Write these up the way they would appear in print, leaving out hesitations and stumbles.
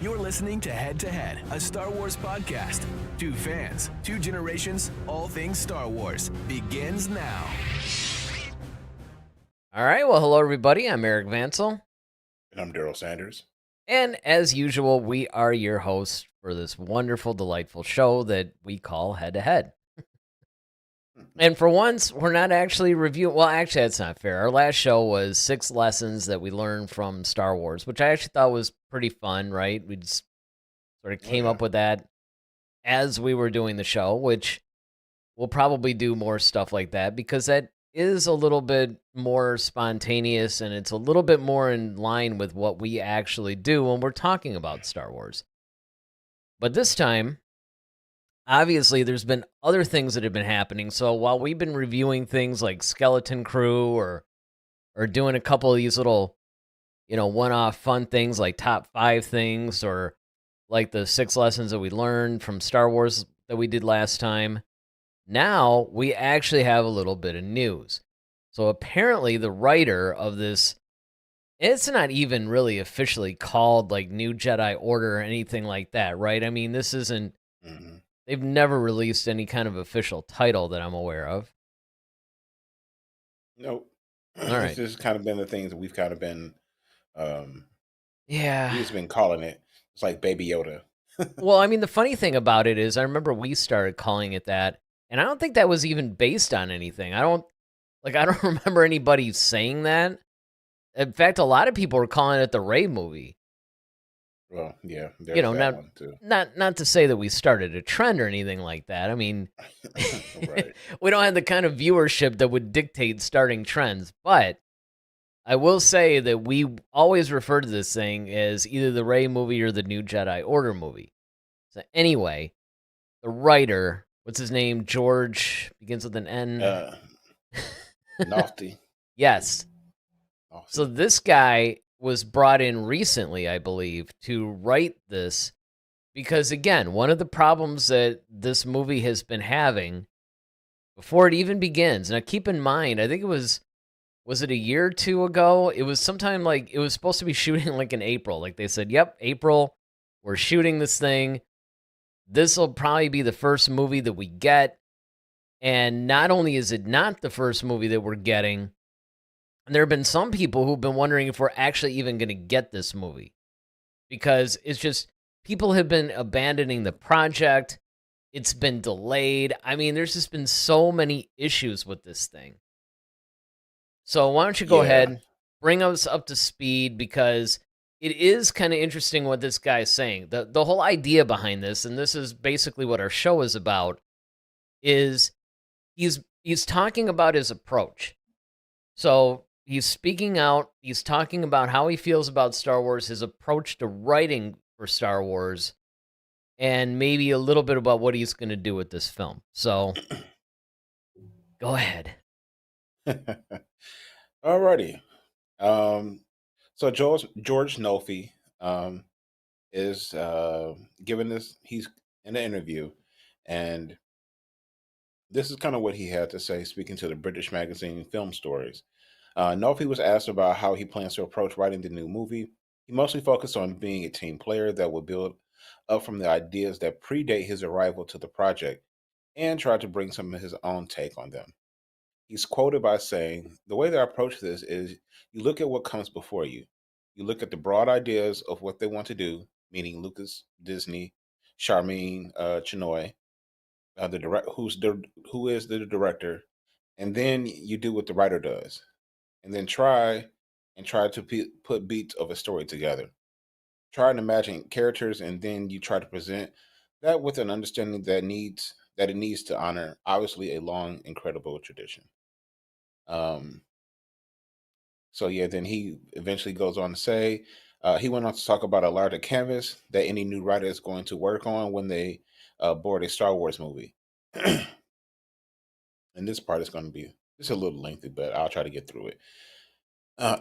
You're listening to Head, a Star Wars podcast. Two fans, two generations, all things Star Wars begins now. All right, well, hello, everybody. I'm Eric Vansel. And I'm Daryl Sanders. And as usual, we are your hosts for this wonderful, delightful show that we call Head to Head. And for once, we're not actually reviewing... Well, actually, that's not fair. Our last show was 6 lessons that we learned from Star Wars, which I actually thought was pretty fun, right? We just sort of came up with that as we were doing the show, which we'll probably do more stuff like that because that is a little bit more spontaneous and it's a little bit more in line with what we actually do when we're talking about Star Wars. But this time, obviously, there's been other things that have been happening. So while we've been reviewing things like Skeleton Crew or doing a couple of these little, one-off fun things like top 5 things or like the 6 lessons that we learned from Star Wars that we did last time, now we actually have a little bit of news. So apparently the writer of this, it's not even really officially called like New Jedi Order or anything like that, right? I mean, this isn't... Mm-hmm. They've never released any kind of official title that I'm aware of. Nope. All right. This has kind of been the things that we've kind of been, yeah, we've been calling it. It's like Baby Yoda. Well, I mean, the funny thing about it is I remember we started calling it that, and I don't think that was even based on anything. I don't remember anybody saying that. In fact, a lot of people were calling it the Rey movie. Well, yeah, there's that one too. Not to say that we started a trend or anything like that. I mean, right. We don't have the kind of viewership that would dictate starting trends, but I will say that we always refer to this thing as either the Rey movie or the New Jedi Order movie. So anyway, the writer, what's his name? George, begins with an N. Nolfi. Yes. Nolfi. So this guy was brought in recently, I believe, to write this because, again, one of the problems that this movie has been having before it even begins, now keep in mind, I think it was it a year or two ago? It was sometime like, it was supposed to be shooting like in April. Like they said, yep, April, we're shooting this thing. This will probably be the first movie that we get. And not only is it not the first movie that we're getting, there have been some people who've been wondering if we're actually even going to get this movie. Because it's just, people have been abandoning the project. It's been delayed. I mean, there's just been so many issues with this thing. So why don't you go ahead, bring us up to speed, because it is kind of interesting what this guy's saying. The whole idea behind this, and this is basically what our show is about, is he's talking about his approach. So he's speaking out, he's talking about how he feels about Star Wars, his approach to writing for Star Wars, and maybe a little bit about what he's going to do with this film. So go ahead. Alrighty. So George Nolfi is giving this. He's in an interview, and this is kind of what he had to say, speaking to the British magazine Film Stories. Nolfi was asked about how he plans to approach writing the new movie. He mostly focused on being a team player that will build up from the ideas that predate his arrival to the project and try to bring some of his own take on them. He's quoted by saying, "The way that I approach this is you look at what comes before you. You look at the broad ideas of what they want to do, meaning Lucas, Disney, Charmin Chinoy, who is the director, and then you do what the writer does, and then try to put beats of a story together. Try and imagine characters, and then you try to present that with an understanding that it needs to honor, obviously, a long, incredible tradition." So yeah, then he eventually goes on to say, he went on to talk about a larger canvas that any new writer is going to work on when they board a Star Wars movie. And this part is going to be just a little lengthy, but I'll try to get through it.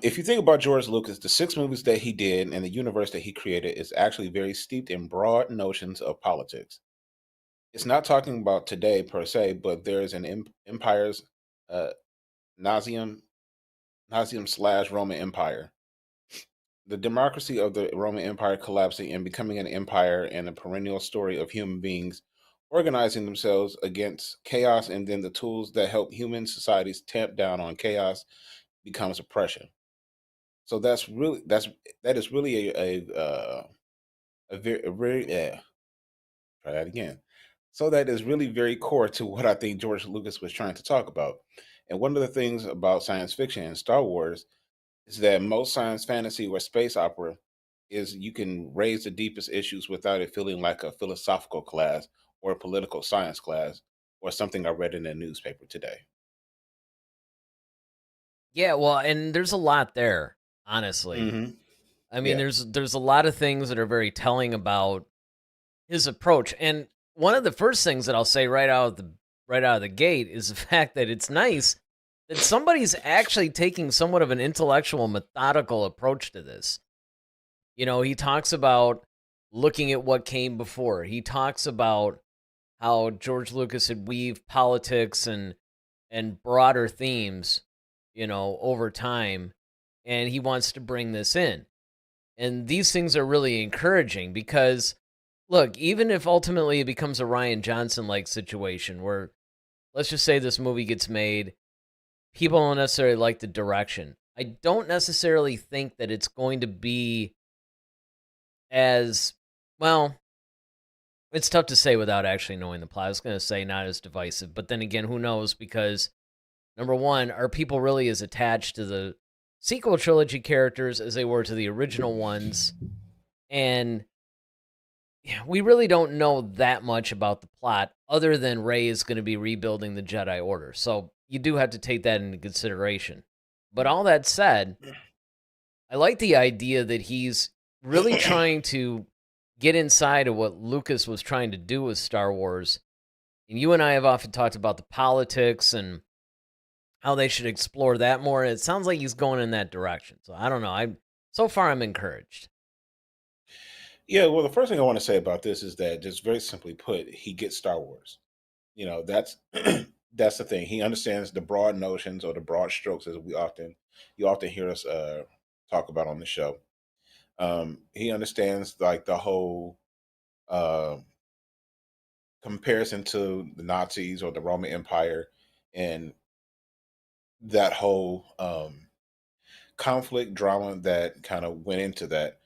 If you think about George Lucas, the 6 movies that he did and the universe that he created is actually very steeped in broad notions of politics. It's not talking about today per se, but there's an empire's Nazium / Roman Empire the democracy of the Roman Empire collapsing and becoming an empire, and a perennial story of human beings organizing themselves against chaos, and then the tools that help human societies tamp down on chaos becomes oppression. So that is really a very try that again. So that is really very core to what I think George Lucas was trying to talk about. And one of the things about science fiction and Star Wars is that most science fantasy or space opera is you can raise the deepest issues without it feeling like a philosophical class or a political science class or something I read in a newspaper today. Yeah, well, and there's a lot there, honestly. Hmm. I mean, Yeah. there's a lot of things that are very telling about his approach. And one of the first things that I'll say right out of the gate is the fact that it's nice that somebody's actually taking somewhat of an intellectual, methodical approach to this. You know, he talks about looking at what came before. He talks about how George Lucas had weaved politics and broader themes, you know, over time, and he wants to bring this in. And these things are really encouraging because look, even if ultimately it becomes a Ryan Johnson like situation where let's just say this movie gets made, people don't necessarily like the direction. I don't necessarily think that it's going to be as well, it's tough to say without actually knowing the plot. I was going to say not as divisive, but then again, who knows? Because number one, are people really as attached to the sequel trilogy characters as they were to the original ones? And yeah, we really don't know that much about the plot other than Rey is going to be rebuilding the Jedi Order. So you do have to take that into consideration. But all that said, I like the idea that he's really trying to get inside of what Lucas was trying to do with Star Wars. And you and I have often talked about the politics and how they should explore that more. And it sounds like he's going in that direction. So I don't know. So far I'm encouraged. Yeah, well, the first thing I want to say about this is that, just very simply put, he gets Star Wars. That's that's the thing. He understands the broad notions or the broad strokes, as you often hear us talk about on the show. He understands like the whole uh, comparison to the Nazis or the Roman Empire, and that whole conflict drama that kind of went into that.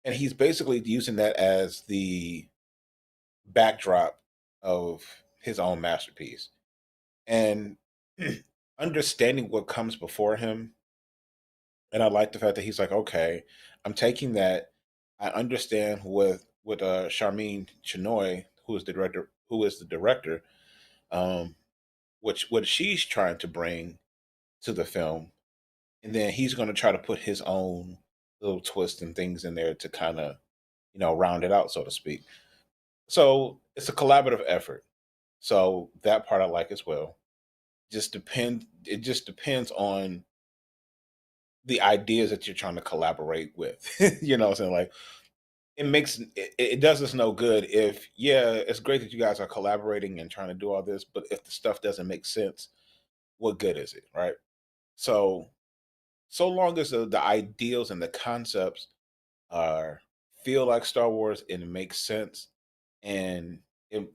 And he's basically using that as the backdrop of his own masterpiece. And understanding what comes before him. And I like the fact that he's like, okay, I'm taking that. I understand with Charmin Chinoy, who is the director, um, which what she's trying to bring to the film, and then he's going to try to put his own little twist and things in there to kind of round it out, so to speak. So it's a collaborative effort. So that part I like as well. It just depends on the ideas that you're trying to collaborate with. What I'm saying? Like, it does us no good if, yeah, it's great that you guys are collaborating and trying to do all this, but if the stuff doesn't make sense, what good is it, right? So so long as the ideals and the concepts are feel like Star Wars and it makes sense, and it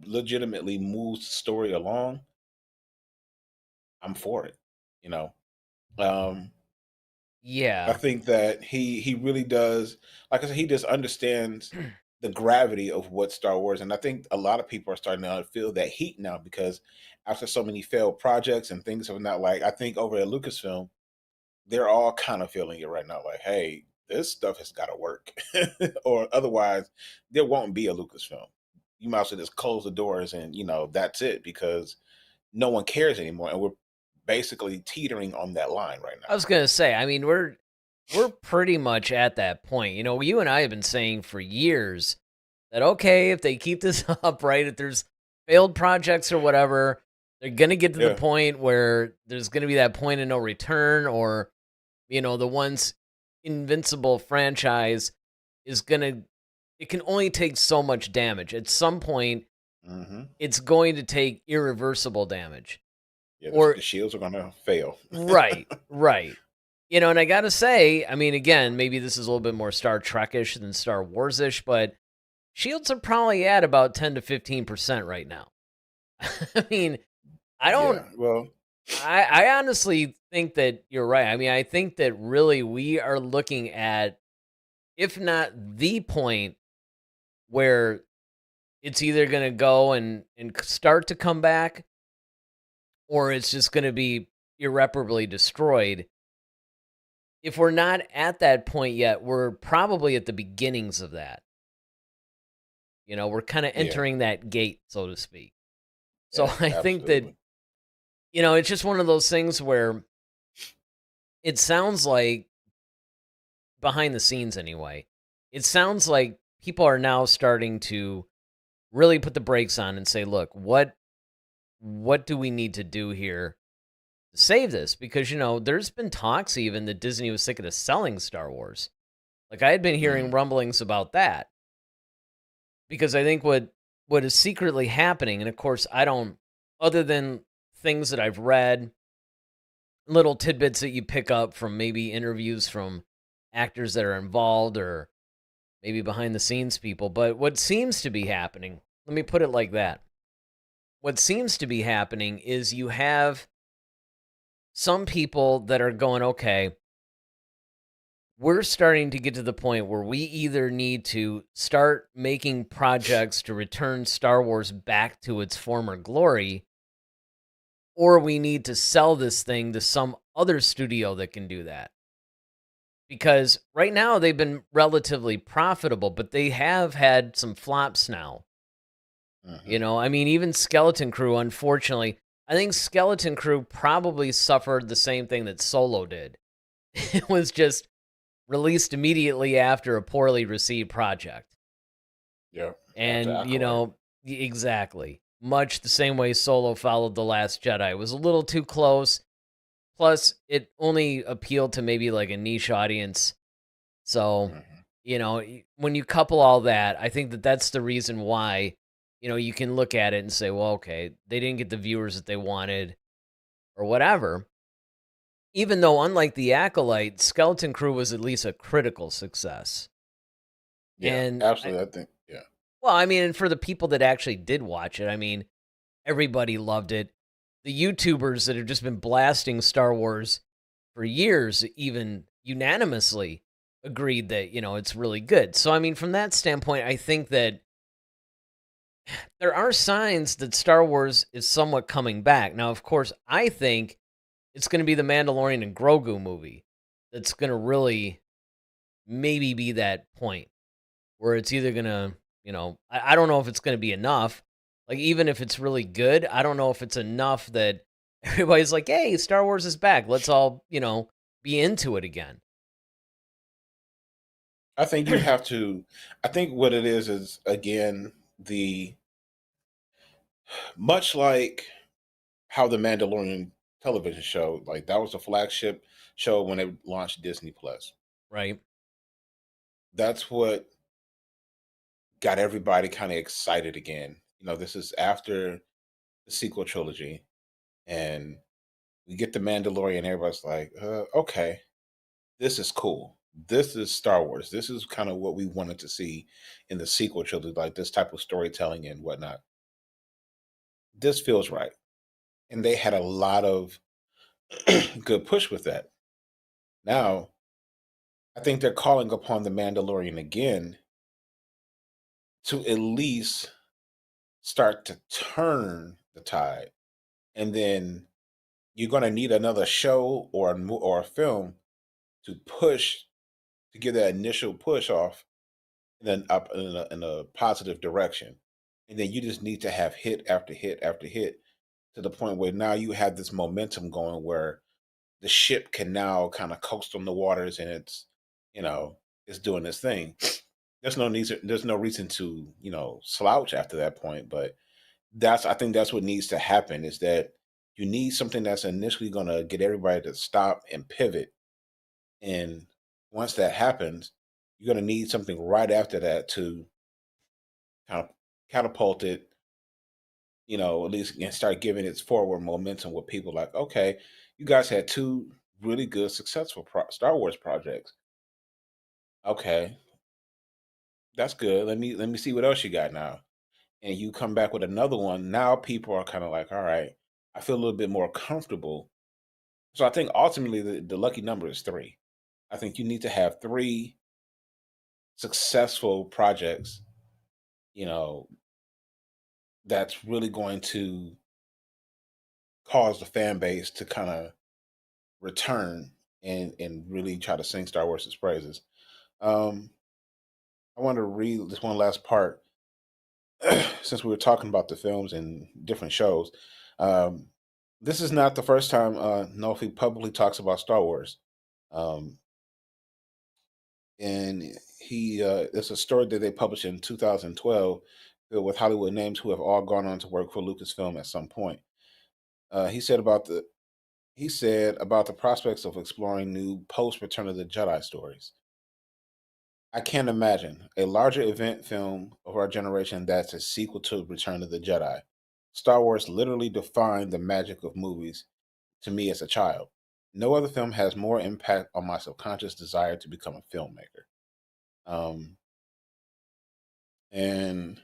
legitimately moves the story along, I'm for it. You know, um, I Yeah. think that he really does. Like I said, he just understands the gravity of what Star Wars, and I think a lot of people are starting to feel that heat now because after so many failed projects and things have not, like, I think over at Lucasfilm, they're all kind of feeling it right now. Like, hey, this stuff has got to work, or otherwise there won't be a Lucasfilm. You might as well just close the doors and that's it, because no one cares anymore, and we're basically teetering on that line right I now. was gonna say, I mean, we're pretty much at that point. You know, you and I have been saying for years that okay, if they keep this up, right, if there's failed projects or whatever, they're gonna get to the Yeah. point where there's gonna be that point of no return, or the once invincible franchise is gonna it can only take so much damage. At some point, Hmm. it's going to take irreversible damage. Yeah, Or the shields are gonna fail. right, right. and I gotta say, I mean, again, maybe this is a little bit more Star Trek-ish than Star Wars-ish, but shields are probably at about 10 to 15% right now. I mean, I don't Yeah. Well, I honestly think that you're right. I mean, I think that really we are looking at, if not the point where it's either going to go and start to come back, or it's just going to be irreparably destroyed. If we're not at that point yet, we're probably at the beginnings of that. We're kind of yeah. entering that gate, so to speak. So Yeah. I think that, Absolutely. it's just one of those things where it sounds like, behind the scenes anyway, it sounds like people are now starting to really put the brakes on and say, look, what do we need to do here to save this? Because, there's been talks even that Disney was thinking of selling Star Wars. Like, I had been hearing Mhm. rumblings about that. Because I think what is secretly happening, and of course I don't, other than things that I've read, little tidbits that you pick up from maybe interviews from actors that are involved, or maybe behind the scenes people, but what seems to be happening, let me put it like that. What seems to be happening is you have some people that are going, okay, we're starting to get to the point where we either need to start making projects to return Star Wars back to its former glory, or we need to sell this thing to some other studio that can do that. Because right now they've been relatively profitable, but they have had some flops now. Mhm. I mean, even Skeleton Crew, unfortunately, I think Skeleton Crew probably suffered the same thing that Solo did. It was just released immediately after a poorly received project. Yeah. After And, Acolyte. exactly. Much the same way Solo followed The Last Jedi. It was a little too close. Plus, it only appealed to maybe like a niche audience. So, Mhm. when you couple all that, I think that that's the reason why, you can look at it and say, well, okay, they didn't get the viewers that they wanted or whatever. Even though, unlike The Acolyte, Skeleton Crew was at least a critical success. Yeah. And Absolutely. I think. Yeah. well, I mean, and for the people that actually did watch it, I mean, everybody loved it. The YouTubers that have just been blasting Star Wars for years, even unanimously agreed that, it's really good. So, I mean, from that standpoint, I think that there are signs that Star Wars is somewhat coming back. Now, of course, I think it's going to be the Mandalorian and Grogu movie that's going to really maybe be that point where it's either gonna, I don't know if it's gonna be enough. Like, even if it's really good, I don't know if it's enough that everybody's like, hey, Star Wars is back. Let's all, be into it again. I think you have to. I think what it is again the much like how the Mandalorian television show, like that was a flagship show when it launched Disney Plus. Right. That's what got everybody kind of excited again. This is after the sequel trilogy, and we get the Mandalorian. Everybody's like, okay, this is cool. This is Star Wars. This is kind of what we wanted to see in the sequel trilogy, like this type of storytelling and whatnot. This feels right. And they had a lot of good push with that. Now, I think they're calling upon the Mandalorian again to at least start to turn the tide. And then you're going to need another show or a film to push to give that initial push off and then up in a positive direction. And then you just need to have hit after hit after hit to the point where now you have this momentum going where the ship can now kind of coast on the waters and you know it's doing this thing. There's no reason to slouch after that point, but I think that's what needs to happen is that you need something that's initially going to get everybody to stop and pivot, and once that happens you're going to need something right after that to kind of catapult it, at least and start giving its forward momentum with people like, okay, you guys had two. really good, successful Star Wars projects. Okay, that's good. Let me see what else you got now. And you come back with another one. Now people are kind of like, all right, I feel a little bit more comfortable. So I think ultimately the lucky number is three. I think you need to have three successful projects, you know, that's really going to cause the fan base to kind of return and really try to sing Star Wars' praises. Um, I want to read this one last part since we were talking about the films and different shows. Um, this is not the first time Nolfi publicly talks about Star Wars. Um, and it's a story that they published in 2012 with Hollywood names who have all gone on to work for Lucasfilm at some point. He said about the prospects of exploring new post Return of the Jedi stories. I can't imagine a larger event film of our generation that's a sequel to Return of the Jedi. Star Wars literally defined the magic of movies to me as a child. No other film has more impact on my subconscious desire to become a filmmaker. Um, and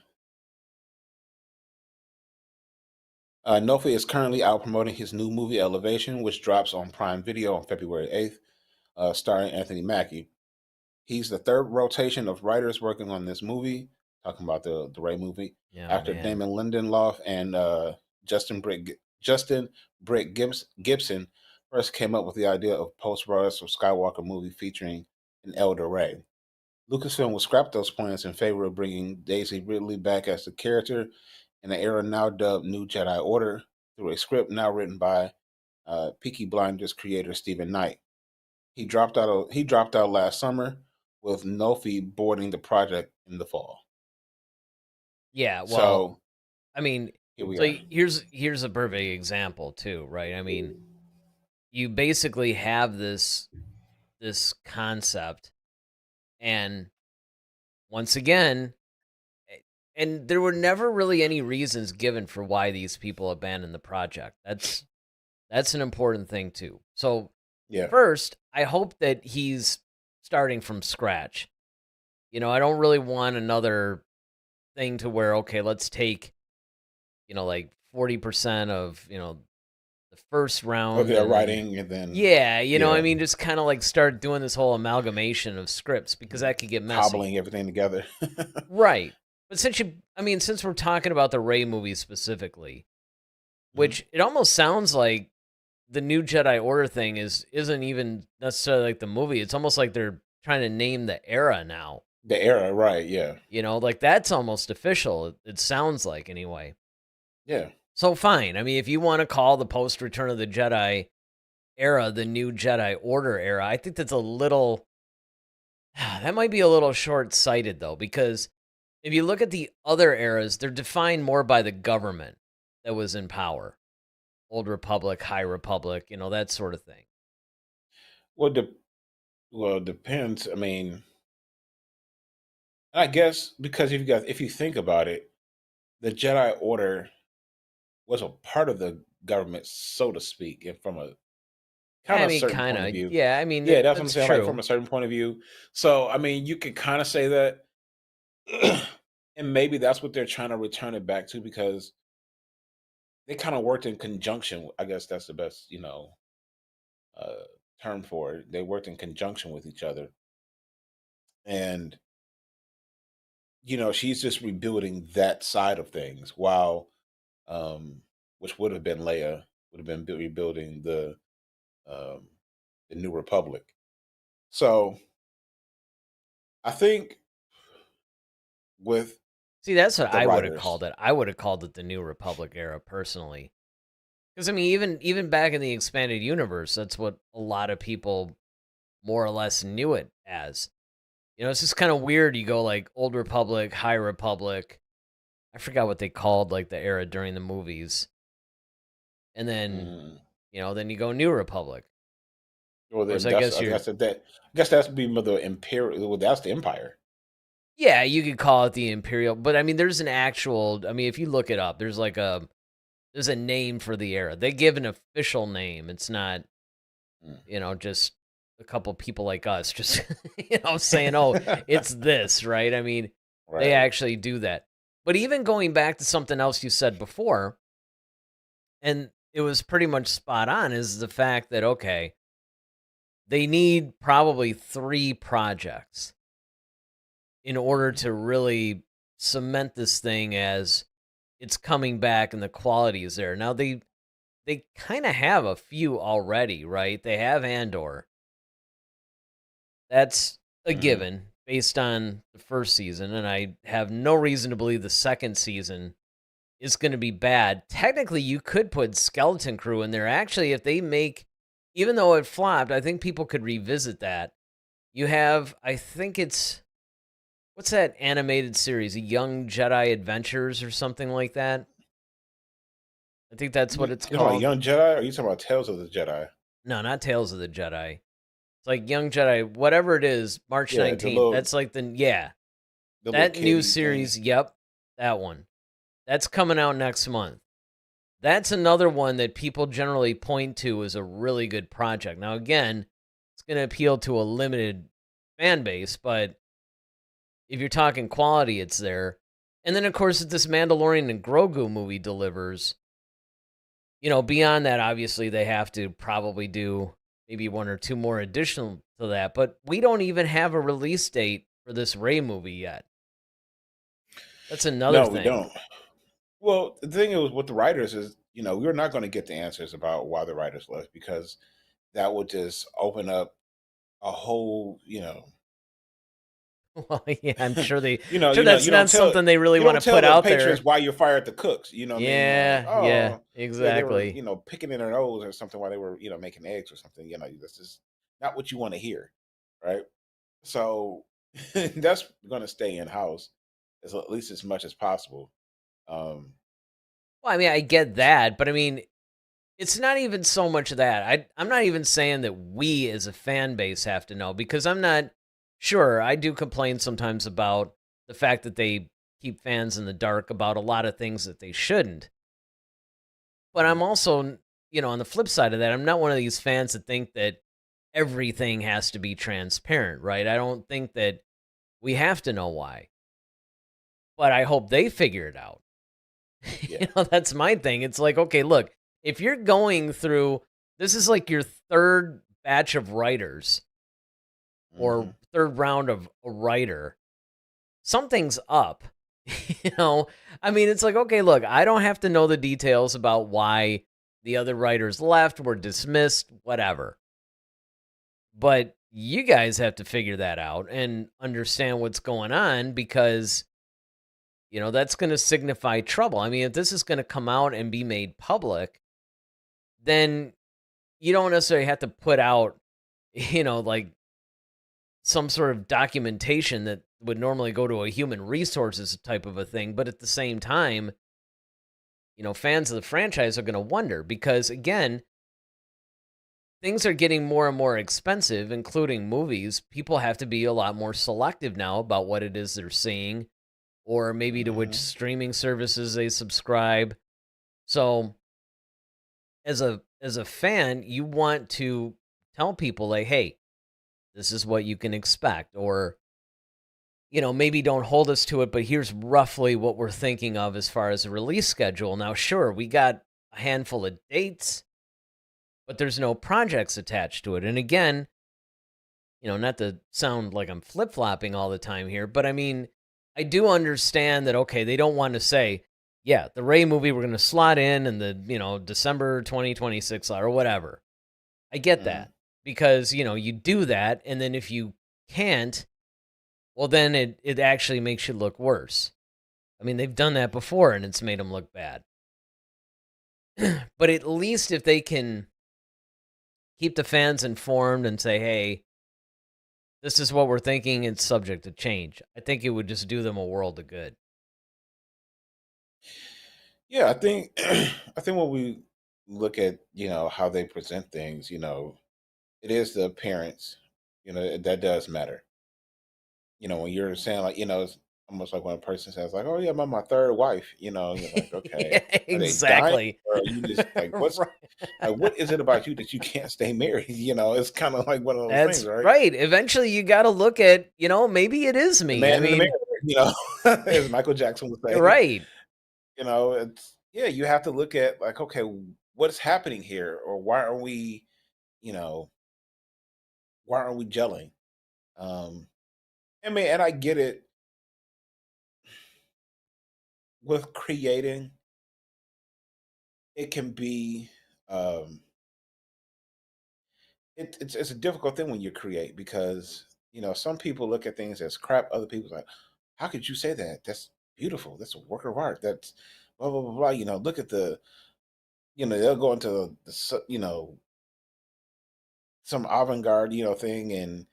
Nofi is currently out promoting his new movie Elevation, which drops on Prime Video on February 8th, starring Anthony Mackie. He's the third rotation of writers working on this movie, talking about the Ray movie, Oh after man. Damon Lindelof and Justin Britt Gibson first came up with the idea of post-Rise of Skywalker movie featuring an elder Ray. Lucasfilm will scrap those plans in favor of bringing Daisy Ridley back as the character in an era now dubbed New Jedi Order through a script now written by Peaky Blinders creator Stephen Knight. He dropped out last summer, with Nolfi boarding the project in the fall. Yeah, well, So I mean, here we so are. here's a perfect example too, right? I mean, you basically have this concept, and once again, and there were never really any reasons given for why these people abandoned the project. That's an important thing too. So Yeah. first, I hope that he's starting from scratch. I don't really want another thing to where, okay, let's take, like 40% of, the first Of round, their and then writing, and then yeah, I yeah, mean, just kind of like start doing this whole amalgamation of scripts, because that could get messy. cobbling everything together. Right. But since we're talking about the Ray movie specifically, Mhm. which it almost sounds like the new Jedi Order thing isn't even necessarily like the movie. It's almost like they're trying to name the era now. The era, right? Yeah, Like that's almost official. It sounds like, anyway. yeah. So fine. I mean, if you want to call the post Return of the Jedi era the new Jedi Order era, I think that's a little that might be a little short-sighted though, because if you look at the other eras, they're defined more by the government that was in power. Old Republic, High Republic, that sort of thing. Well, it depends. I mean, I guess because if you think about it, the Jedi Order was a part of the government, so to speak, and from a kind I of mean, certain kind point of of. view. Yeah, I mean, Yeah, that's what I'm that's saying. Like from true. a certain point of view. So I mean, you could kind of say that, and maybe that's what they're trying to return it back to, because they kind of worked in conjunction. I guess that's the best, uh, term for it. They worked in conjunction with each other, and she's just rebuilding that side of things, while, um, which would have been Leia, would have been rebuilding um, the New Republic. So I think with See, that's what the I would have writers, called it. I would have called it the New Republic era personally. Because I mean, even back in the expanded universe, that's what a lot of people more or less knew it as. It's just kind of weird. You go like Old Republic, High Republic. I forgot what they called like the era during the movies, and then mm, then you go New Republic. or Of the course, I guess I you're guess that's be the imperial. Well, that's the empire. yeah, you could call it the Imperial, but I mean, there's an actual. I mean, if you look it up, there's a name for the era. They give an official name. It's not Mm. Just a couple people like us just, saying, oh, it's this, right? I mean, they Right. actually do that. But even going back to something else you said before, and it was pretty much spot on, is the fact that, okay, they need probably 3 projects in order Mhm. to really cement this thing as it's coming back and the quality is there. Now they kind of have a few already, right? They have Andor. That's a Mhm. given based on the first season, and I have no reason to believe the second season is going to be bad. Technically, you could put Skeleton Crew in there. Actually, if they make, even though it flopped, I think people could revisit that. You have, I think it's, what's that animated series? Young Jedi Adventures or something like that? I think that's what You it's talking about called. Young Jedi, or you talking about Tales of the Jedi? No, not Tales of the Jedi. It's like Young Jedi, whatever it is, March Yeah, 19th. That's like yeah, the little that new kiddie thing. series. Yep, that one. That's coming out next month. That's another one that people generally point to as a really good project. Now, again, it's going to appeal to a limited fan base, but if you're talking quality, it's there. And then, of course, if this Mandalorian and Grogu movie delivers, beyond that, obviously, they have to probably do maybe 1 or 2 more additional to that. But we don't even have a release date for this Ray movie yet. That's another No, we thing. don't. Well, the thing is with the writers is, we're not going to get the answers about why the writers left, because that would just open up a whole, Well, yeah, I'm sure you know, that's not something they really you want don't to tell put the out patrons there. why you fired the cooks. You know what I mean? Yeah, yeah, Oh, yeah, they were, exactly. picking in their nose or something while they were, making eggs or something. That's just not what you want to hear, right? So that's going to stay in house as at least as much as possible. Um, Well, I mean, I get that, but I mean, it's not even so much that. I'm not even saying that we as a fan base have to know, because I'm not sure. I do complain sometimes about the fact that they keep fans in the dark about a lot of things that they shouldn't. But I'm also, on the flip side of that, I'm not one of these fans that think that everything has to be transparent, right? I don't think that we have to know why, but I hope they figure it out. yeah. That's my thing. It's like, okay, look, if you're going through, this is like your third batch of writers or Hmm. third round of a writer, something's up. you know, I mean, it's like, okay, look, I don't have to know the details about why the other writers left, were dismissed, whatever. But you guys have to figure that out and understand what's going on, because that's going to signify trouble. I mean, if this is going to come out and be made public, then you don't necessarily have to put out, like some sort of documentation that would normally go to a human resources type of a thing. But at the same time, fans of the franchise are going to wonder, because, again, things are getting more and more expensive, including movies. People have to be a lot more selective now about what it is they're seeing, or maybe to which Hmm. streaming services they subscribe. So, as a fan, you want to tell people, like, hey, this is what you can expect, or maybe don't hold us to it, but here's roughly what we're thinking of as far as a release schedule. Now, sure, we got a handful of dates, but there's no projects attached to it. And again, not to sound like I'm flip-flopping all the time here, but I mean, I do understand that, okay, they don't want to say, yeah, the Ray movie we're going to slot in the, December 2026 or whatever. I get Hmm. that, because, you do that, and then if you can't, well, then it actually makes you look worse. I mean, they've done that before and it's made them look bad. But at least if they can keep the fans informed and say, hey, this is what we're thinking, it's subject to change, I think it would just do them a world of good. Yeah, I think I think when we look at how they present things, it is the appearance, that does matter. When you're saying like, almost like when a person says like, "Oh yeah, I'm my third wife," you're like, okay, Yeah, are they dying exactly. or are you just like what's Right. like what is it about you that you can't stay married? It's kind of like one of those things, That's right? right. Eventually, you got to look at, maybe it is The me. I man in the mean, mirror, as Michael Jackson would say. right. It's yeah, you have to look at like, okay, what's happening here, or you know, why aren't we gelling? Um, I mean, and I get it with creating, it can be, um, it's a difficult thing when you create because some people look at things as crap. Other people's like, how could you say that? That's beautiful. That's a work of art. That's blah blah blah blah. Look at they'll go into some avant-garde thing, and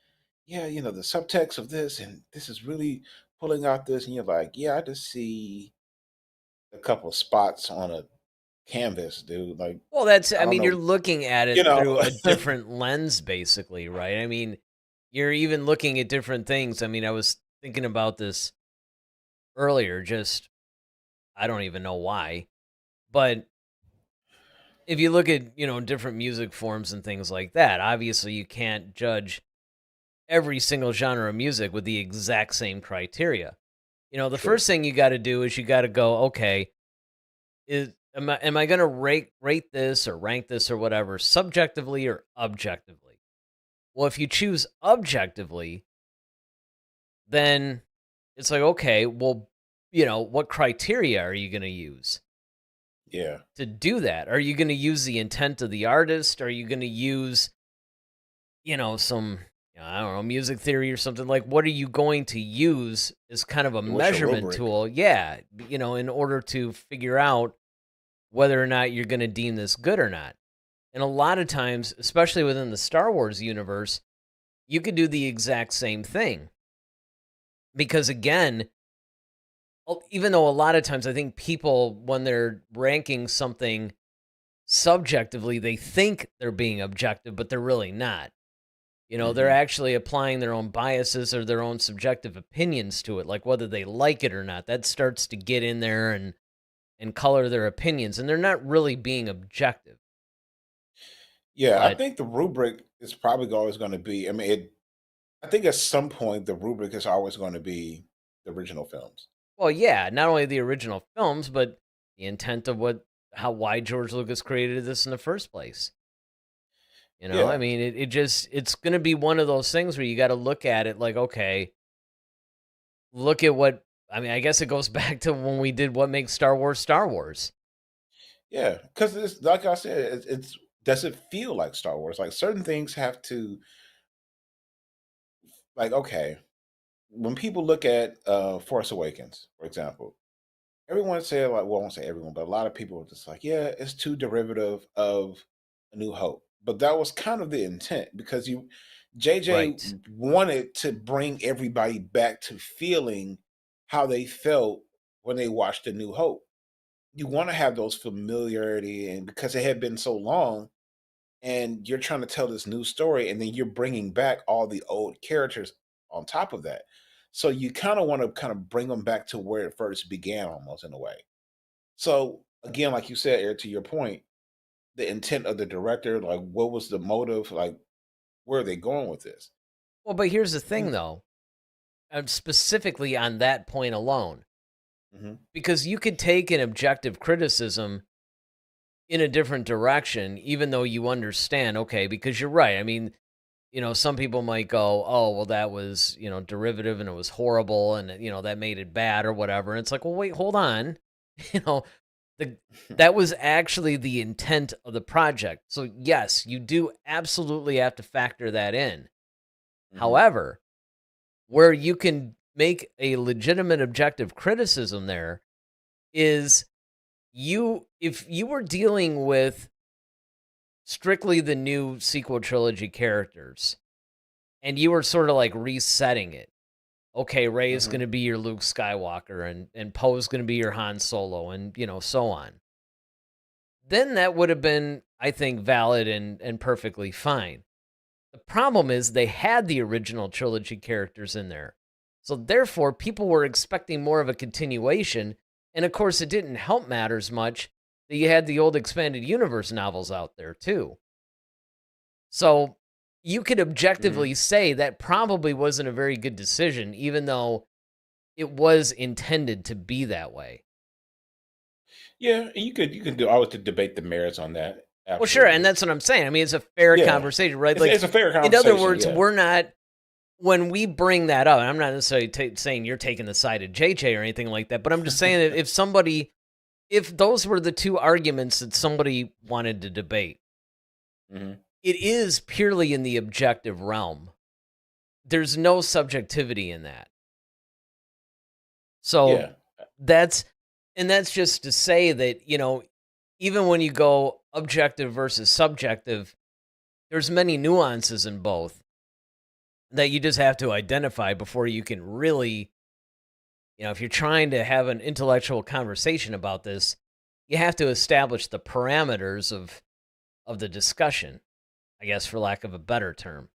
yeah, the subtext of this, and this is really pulling out this, and you're like, yeah, I just see a couple spots on a canvas, dude. Like, Well, I I don't mean, you're know, looking at you it know. through a different lens, basically, right? I mean, you're even looking at different things. I mean, I was thinking about this earlier, just, I don't even know why. But if you look at, different music forms and things like that, obviously you can't judge every single genre of music with the exact same criteria. The True. first thing you got to do is you got to go, okay, am I going to rate this or rank this or whatever subjectively or objectively? Well, if you choose objectively, then it's like, okay, well, what criteria are you going to use Yeah. to do that? Are you going to use the intent of the artist? Are you going to use, some, I don't know, music theory or something? Like, what are you going to use as kind of a What's your measurement rubric? tool? Yeah, in order to figure out whether or not you're going to deem this good or not. And a lot of times, especially within the Star Wars universe, you could do the exact same thing. Because again, even though a lot of times I think people, when they're ranking something subjectively, they think they're being objective, but they're really not. They're Hmm. actually applying their own biases or their own subjective opinions to it, like whether they like it or not. That starts to get in there and color their opinions, and they're not really being objective. Yeah, I But think the rubric is probably always going to be. I mean, I think at some point the rubric is always going to be the original films. well, yeah, not only the original films, but the intent of why George Lucas created this in the first place. I Yeah, mean, it's going to be one of those things where you got to look at it like, okay, look at what, I mean, I guess it goes back to when we did what makes Star Wars Star Wars. yeah, because it's like I said, it's does it feel like Star Wars? Like certain things have to, like, okay, when people look at Force Awakens, for example, everyone said like, well, I won't say everyone, but a lot of people were just like, yeah, it's too derivative of A New Hope. But that was kind of the intent because JJ Right. wanted to bring everybody back to feeling how they felt when they watched A New Hope. You want to have those familiarity, and because it had been so long, and you're trying to tell this new story, and then you're bringing back all the old characters on top of that. So you kind of want to kind of bring them back to where it first began, almost in a way. So again, like you said, Eric, to your point, the intent of the director, like what was the motive, like where are they going with this? Well, but here's the thing, And though, specifically on that point alone, mhm, because you could take an objective criticism in a different direction, even though you understand, okay, because you're right. I mean, some people might go, oh, well, that was, derivative and it was horrible and, that made it bad or whatever. And it's like, well, wait, hold on. You know, the that was actually the intent of the project. So, yes, you do absolutely have to factor that in. mhm, However, where you can make a legitimate objective criticism there is if you were dealing with strictly the new sequel trilogy characters and you were sort of like resetting it. Okay, Ray is mhm, going to be your Luke Skywalker and Poe is going to be your Han Solo and so on. Then that would have been, I think, valid and perfectly fine. The problem is they had the original trilogy characters in there. So therefore, people were expecting more of a continuation. And of course, it didn't help matters much that you had the old expanded universe novels out there too. So you could Hmm. objectively say that probably wasn't a very good decision, even though it was intended to be that way. Yeah, and you can do always to debate the merits on that. Well, sure, and Absolutely. that's what I'm saying. I mean, it's a fair Yeah, conversation, right? it's Like, a fair in other conversation. words, Yeah. we're not when we bring that up. And I'm not necessarily saying you're taking the side of JJ or anything like that, but I'm just saying that if those were the two arguments that somebody wanted to debate, Hmm. it is purely in the objective realm. There's no subjectivity in that. So Yeah. that's that's just to say that, even when you go objective versus subjective, there's many nuances in both that you just have to identify before you can really, if you're trying to have an intellectual conversation about this, you have to establish the parameters of the discussion, I guess, for lack of a better term.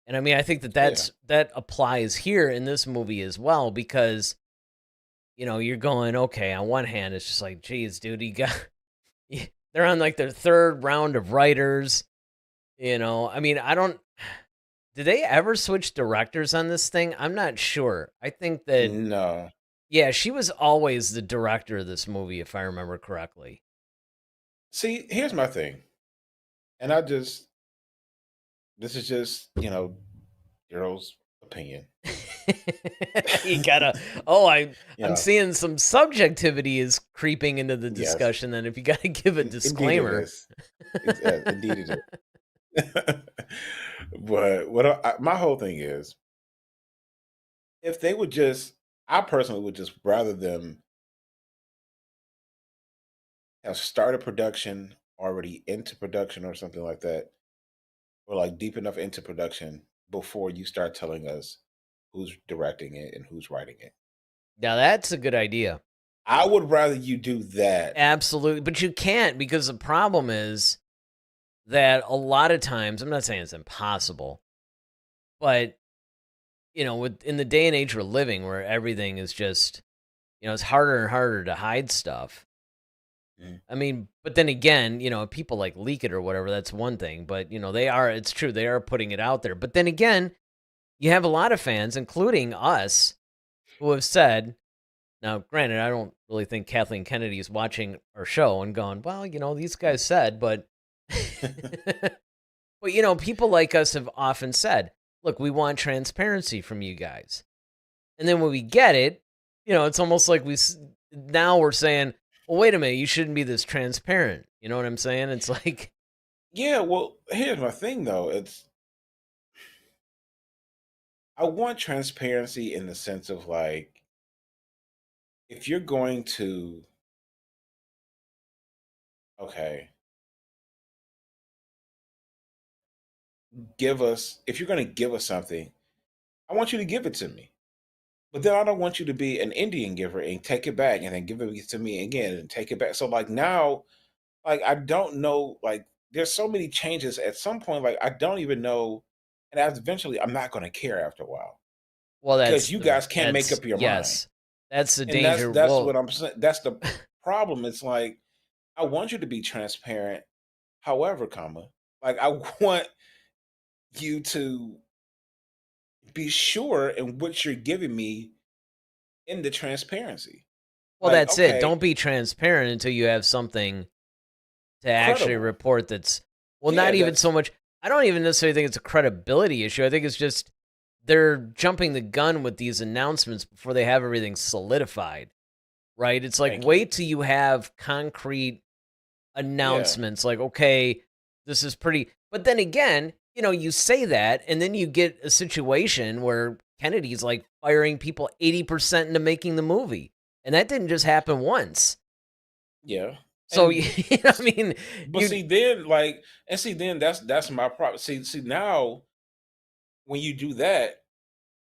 And I mean, I think that Yeah. that applies here in this movie as well because you're going, okay, on one hand, it's just like, geez, dude, they're on like their third round of writers. I mean, I don't, did they ever switch directors on this thing? I'm not sure. I think that, No. yeah, she was always the director of this movie, if I remember correctly. See, here's my thing, and this is just Daryl's opinion. You gotta, oh, I'm Yeah. seeing some subjectivity is creeping into the Yes. discussion. Then if you gotta give a Indeed, it disclaimer. is. Indeed, it is. But my whole thing is, if they would just, I personally would just rather them have started production, already into production or something like that, or like deep enough into production before you start telling us who's directing it and who's writing it. Now that's a good idea. I would rather you do that. Absolutely. But you can't because the problem is that a lot of times, I'm not saying it's impossible, but in the day and age we're living where everything is just, it's harder and harder to hide stuff. Mm. I mean, but then again, people like leak it or whatever, that's one thing, but it's true, they are putting it out there. But then again, you have a lot of fans, including us, who have said, now, granted, I don't really think Kathleen Kennedy is watching our show and going, well, these guys said, but but people like us have often said, look, we want transparency from you guys. And then when we get it, it's almost like now we're saying, well, wait a minute, you shouldn't be this transparent. You know what I'm saying? It's like, Yeah, well, here's my thing though. I want transparency in the sense of like, if you're going to, okay, if you're going to give us something, I want you to give it to me. But then I don't want you to be an Indian giver and take it back and then give it to me again and take it back. So like now, like I don't know, like there's so many changes at some point, like I don't even know. And eventually I'm not gonna care after a while well, because you guys can't make up your mind. yes, that's the And that's danger. that's what Well, I'm saying. That's the problem. It's like I want you to be transparent, however, like I want you to be sure in what you're giving me in the transparency. well, Like, that's it. okay, Don't be transparent until you have something to actually credible. report that's, well, Yeah, not even that's so much. I don't even necessarily think it's a credibility issue. I think it's just they're jumping the gun with these announcements before they have everything solidified, right? It's like, thank you. wait till you have concrete Yeah. announcements like, okay, this is pretty. But then again, you say that, and then you get a situation where Kennedy's like firing people 80% into making the movie. And that didn't just happen once. Yeah. So, And I mean, but you, see then like and see then that's my problem. See now when you do that,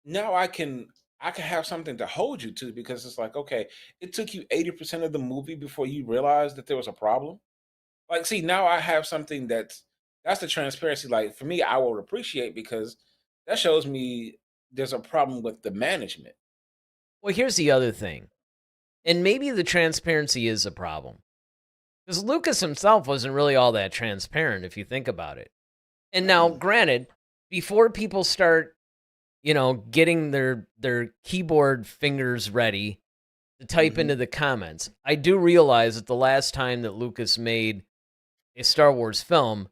now I can have something to hold you to because it's like, okay, it took you 80% of the movie before you realized that there was a problem. Like, see, now I have something that's the transparency. Like for me, I will appreciate because that shows me there's a problem with the management. Well, here's the other thing, and maybe the transparency is a problem because Lucas himself wasn't really all that transparent if you think about it. And now, Mm, granted, before people start, getting their keyboard fingers ready to type mhm. into the comments, I do realize that the last time that Lucas made a Star Wars film,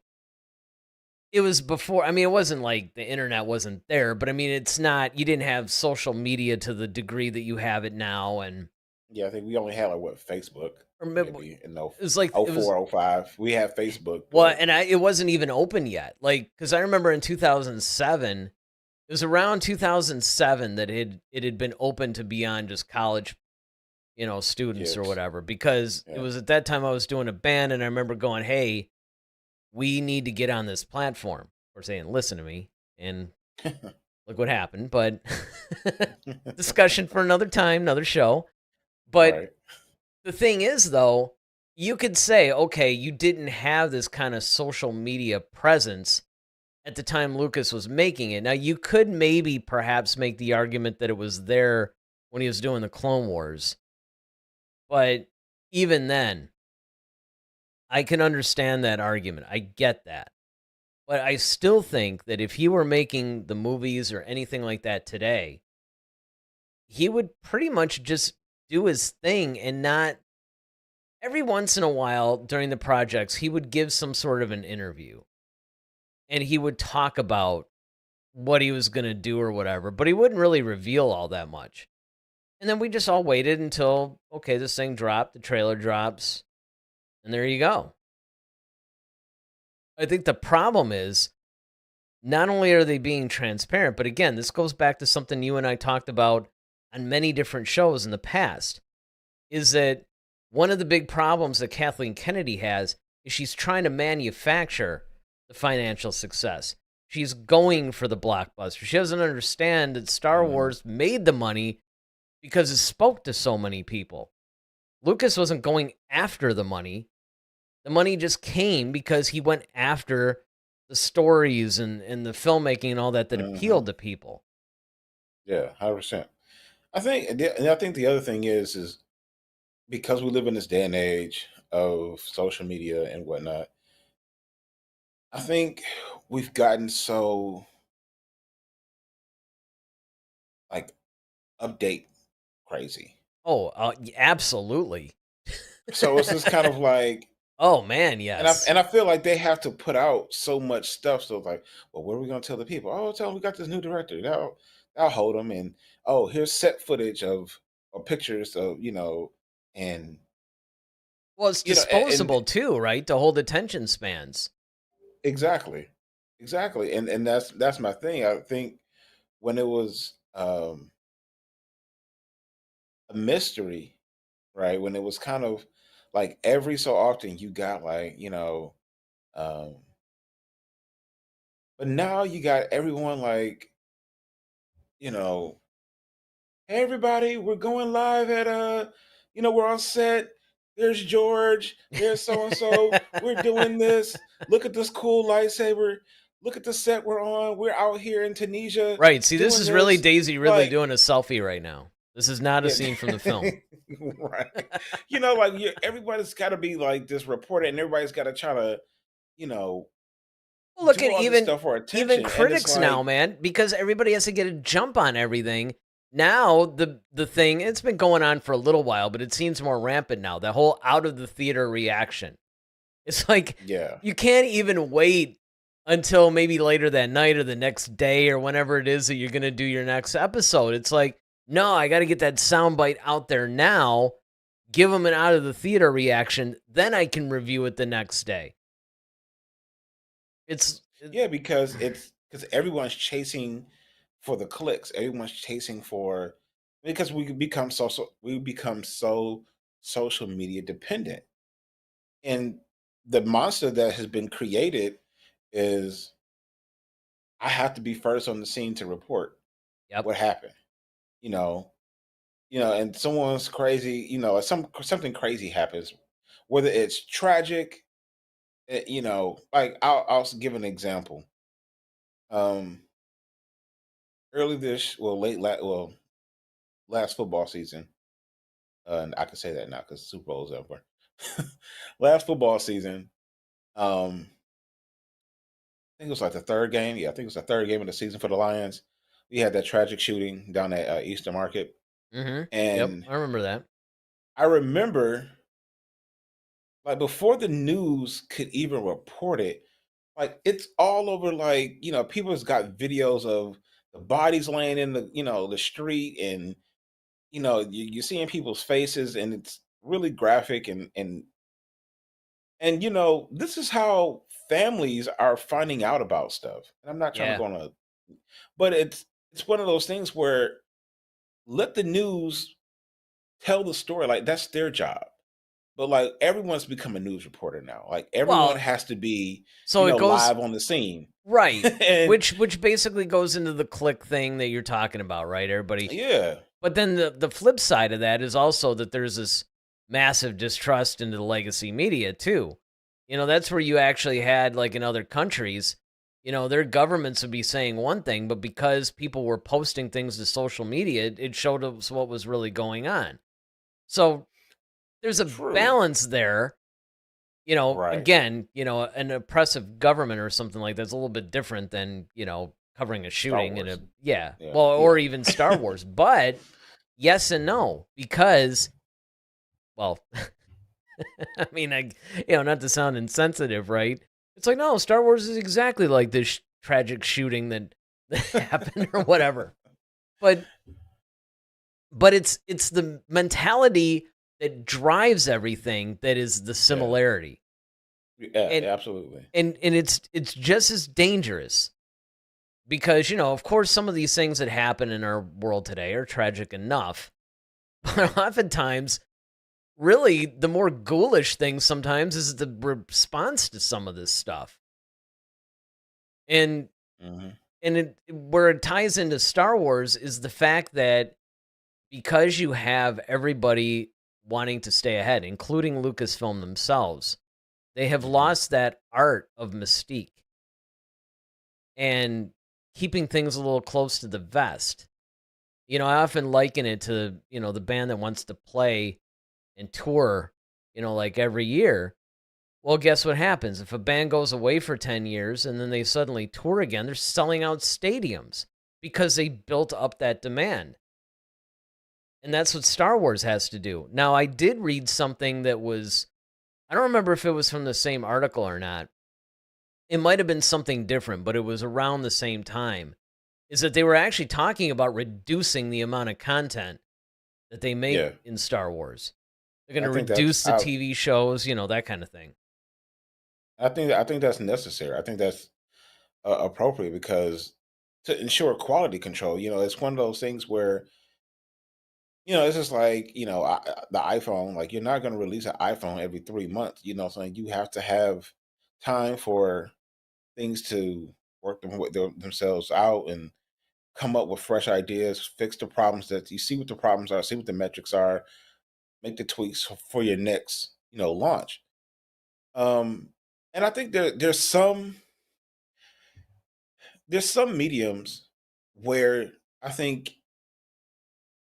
it was before. I mean, it wasn't like the internet wasn't there, but I mean, it's not. You didn't have social media to the degree that you have it now, and Yeah, I think we only had like what Facebook remember, maybe in no it was like oh it was four oh five. We had Facebook, well, but and it wasn't even open yet. Like, because I remember in 2007, it was around 2007 that it had been open to beyond just college, students or kids. whatever. Because it Yeah. was at that time I was doing a band, and I remember going, "Hey, we need to get on this platform." Or saying, "Listen to me," and look what happened. But discussion for another time, another show. But Right. the thing is, though, you could say, okay, you didn't have this kind of social media presence at the time Lucas was making it. Now, you could maybe perhaps make the argument that it was there when he was doing the Clone Wars. But even then, I can understand that argument. I get that. But I still think that if he were making the movies or anything like that today, he would pretty much just do his thing and not every once in a while during the projects, he would give some sort of an interview and he would talk about what he was going to do or whatever, but he wouldn't really reveal all that much. And then we just all waited until, okay, this thing dropped, the trailer drops, and there you go. I think the problem is not only are they being transparent, but again, this goes back to something you and I talked about on many different shows in the past, is that one of the big problems that Kathleen Kennedy has is she's trying to manufacture the financial success. She's going for the blockbuster. She doesn't understand that Star Mhm. Wars made the money because it spoke to so many people. Lucas wasn't going after the money. The money just came because he went after the stories and the filmmaking and all that Mhm. appealed to people. Yeah, 100%. I think the other thing is because we live in this day and age of social media and whatnot. I think we've gotten so like update crazy. Oh, absolutely. So it's just kind of like, Oh man, yes. and I feel like they have to put out so much stuff. So it's like, well, what are we gonna tell the people? Oh, tell them we got this new director. That'll hold them. And oh, here's set footage of or pictures of and Well, it's and disposable too, right? To hold attention spans. exactly, exactly. And that's my thing. I think when it was a mystery, right? When it was kind of like every so often you got like um, but now you got everyone like you know hey everybody, we're going live at we're on set. There's George, there's so and so, we're doing this. Look at this cool lightsaber. Look at the set we're on. We're out here in Tunisia Right. See, this doing is really this. Daisy Ridley Like, doing a selfie right now. This is not a yeah, scene from the film. right. Like everybody's got to be like this reporter, and everybody's got to try to, you know, Well, look do at all this even stuff for even attention, and it's critics now, like, man, because everybody has to get a jump on everything. Now the thing, it's been going on for a little while, but it seems more rampant now. The whole out of the theater reaction. It's like yeah, you can't even wait until maybe later that night or the next day or whenever it is that you're going to do your next episode. It's like, no, I got to get that soundbite out there now, give them an out of the theater reaction, then I can review it the next day. It's yeah, because everyone's chasing for the clicks. Everyone's chasing for because we become so social media dependent, and the monster that has been created is I have to be first on the scene to report yep. what happened. You know, and someone's crazy. Something crazy happens, whether it's tragic. Like I'll give an example. Um, early this last football season. And I can say that now because Super Bowl is over. Last football season, I think it was like the third game. Yeah, I think it was the third game of the season for the Lions. We had that tragic shooting down at Eastern Market, Yep, and I remember that. I remember like before the news could even report it, like it's all over. Like people's got videos of the bodies laying in the street, and you're seeing people's faces, and it's really graphic, and this is how families are finding out about stuff. And I'm not trying to Yeah. go on a, but it's one of those things where let the news tell the story. Like that's their job. But like everyone's become a news reporter now. Like everyone Well, has to be, so it goes live on the scene. right, And which basically goes into the click thing that you're talking about, right? Everybody. yeah, But then the flip side of that is also that there's this massive distrust into the legacy media too. That's where you actually had, like, in other countries, their governments would be saying one thing, but because people were posting things to social media, it showed us what was really going on. So there's a true. balance there. Right. Again, an oppressive government or something like that's a little bit different than, covering a Star shooting Wars. yeah, Yeah. well, Yeah. or even Star Wars. But yes and no, because, well, I mean, not to sound insensitive, right? It's like, no, Star Wars is exactly like this tragic shooting that happened or whatever. But it's the mentality that drives everything that is the Yeah. similarity. Yeah. And Absolutely. it's just as dangerous because, of course some of these things that happen in our world today are tragic enough. But oftentimes, really, the more ghoulish thing sometimes is the response to some of this stuff. And Hmm. where it ties into Star Wars is the fact that because you have everybody wanting to stay ahead, including Lucasfilm themselves, they have Hmm. lost that art of mystique and keeping things a little close to the vest. I often liken it to, the band that wants to play and tour, like every year. Well, guess what happens? If a band goes away for 10 years and then they suddenly tour again, they're selling out stadiums because they built up that demand. And that's what Star Wars has to do. Now, I did read something that was, I don't remember if it was from the same article or not. It might have been something different, but it was around the same time. Is that they were actually talking about reducing the amount of content that they make Yeah. in Star Wars. They're going I to think that's reduce the TV shows, that kind of thing. I think that's necessary. I think that's appropriate because to ensure quality control, it's one of those things where it's just like the iPhone. Like you're not going to release an iPhone every 3 months. So you have to have time for things to work themselves out and come up with fresh ideas, fix the problems that you see what the problems are, see what the metrics are, make the tweaks for your next launch. Um, and I think there's some mediums where I think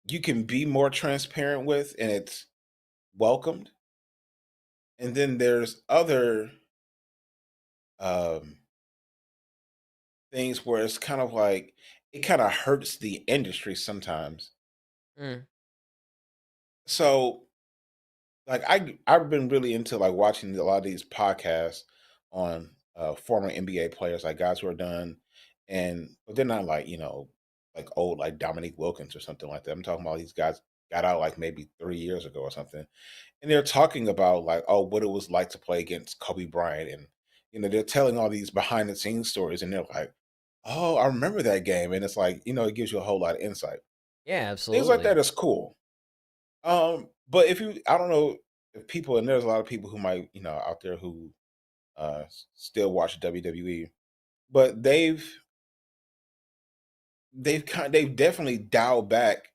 you can be more transparent with, and it's welcomed. And then there's other um, things where it's kind of like it kind of hurts the industry sometimes. Mm. So like I've been really into like watching a lot of these podcasts on former NBA players, like guys who are done, and but they're not like like old like Dominique Wilkins or something like that. I'm talking about these guys got out like maybe 3 years ago or something, and they're talking about like what it was like to play against Kobe Bryant, and they're telling all these behind the scenes stories, and they're like, oh, I remember that game, and it's like it gives you a whole lot of insight. Yeah, Things like absolutely. that is cool. But if you, I don't know if people, and there's a lot of people who might, out there who still watch WWE, but they've definitely dialed back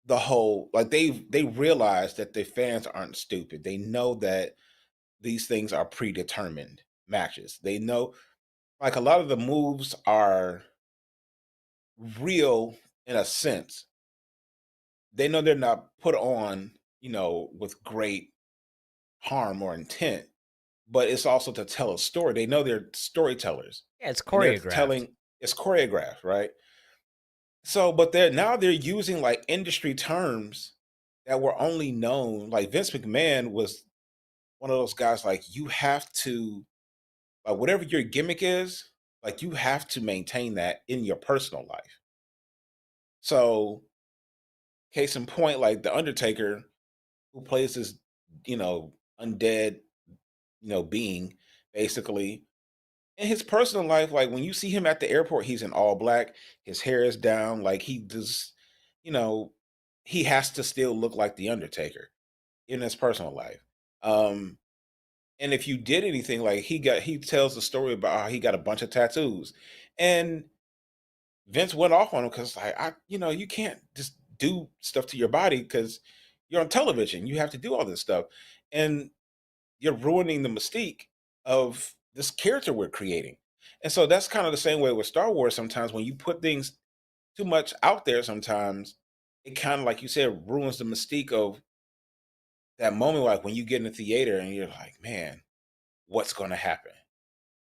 the whole like they realize that the fans aren't stupid. They know that these things are predetermined matches. They know like a lot of the moves are real in a sense. They know they're not put on, with great harm or intent, but it's also to tell a story. They know they're storytellers, Yeah, it's and they're choreographed. telling it's choreographed, right? So, but they're using like industry terms that were only known. Like Vince McMahon was one of those guys. Like you have to, like whatever your gimmick is, like you have to maintain that in your personal life. So, case in point, like the Undertaker, who plays this, undead, being, basically. In his personal life, like when you see him at the airport, he's in all black, his hair is down, like he does, you know, he has to still look like the Undertaker in his personal life. Um, and if you did anything, like he tells the story about how he got a bunch of tattoos. And Vince went off on him because like you can't just do stuff to your body because you're on television. You have to do all this stuff. And you're ruining the mystique of this character we're creating. And so that's kind of the same way with Star Wars. Sometimes when you put things too much out there, sometimes it kind of, like you said, ruins the mystique of that moment. Like when you get in the theater and you're like, man, what's going to happen?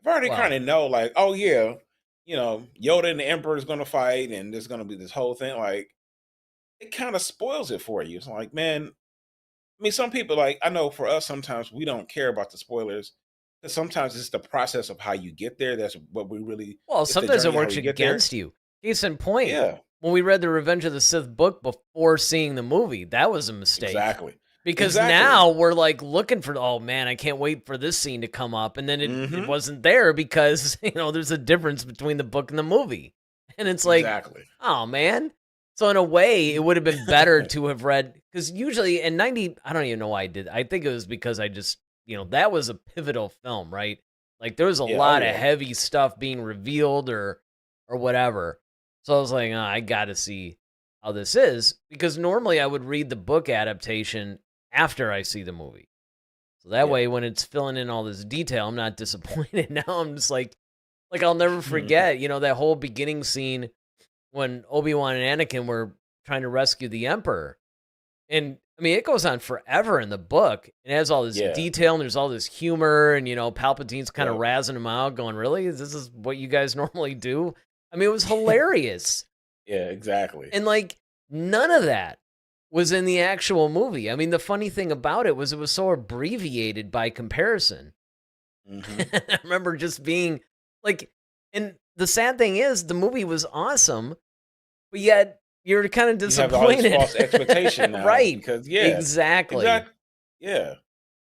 I've already kind Well, of know, like, oh yeah, Yoda and the Emperor is going to fight, and there's going to be this whole thing. Like, it kind of spoils it for you. It's like, man, I mean, some people, like, I know for us, sometimes we don't care about the spoilers because sometimes it's the process of how you get there. That's what we really, it's the sometimes it journey how works we get there. against you. Case in point, Yeah, when we read the Revenge of the Sith book before seeing the movie, that was a mistake. exactly. Because Exactly. now we're like looking for, oh man, I can't wait for this scene to come up. And then it Hmm. wasn't there because, there's a difference between the book and the movie. And it's like, Exactly. oh man. So in a way, it would have been better to have read, because usually in 90, I don't even know why I did. I think it was because I just, that was a pivotal film, right? Like there was a Yeah. Oh lot of yeah. heavy stuff being revealed or whatever. So I was like, oh, I got to see how this is, because normally I would read the book adaptation after I see the movie. So that Yeah. way, when it's filling in all this detail, I'm not disappointed. Now I'm just like I'll never forget, that whole beginning scene when Obi-Wan and Anakin were trying to rescue the Emperor. And I mean, it goes on forever in the book. It has all this Yeah. detail and there's all this humor, and Palpatine's kind of Yeah. razzing him out, going, "Really? This is what you guys normally do?" I mean, it was hilarious. Yeah. Exactly. And like none of that was in the actual movie. I mean, the funny thing about it was so abbreviated by comparison. Hmm. I remember just being like, and the sad thing is the movie was awesome, but yet you're kind of You have all these disappointed. false expectation now Right. because yeah, Exactly. exactly. Yeah.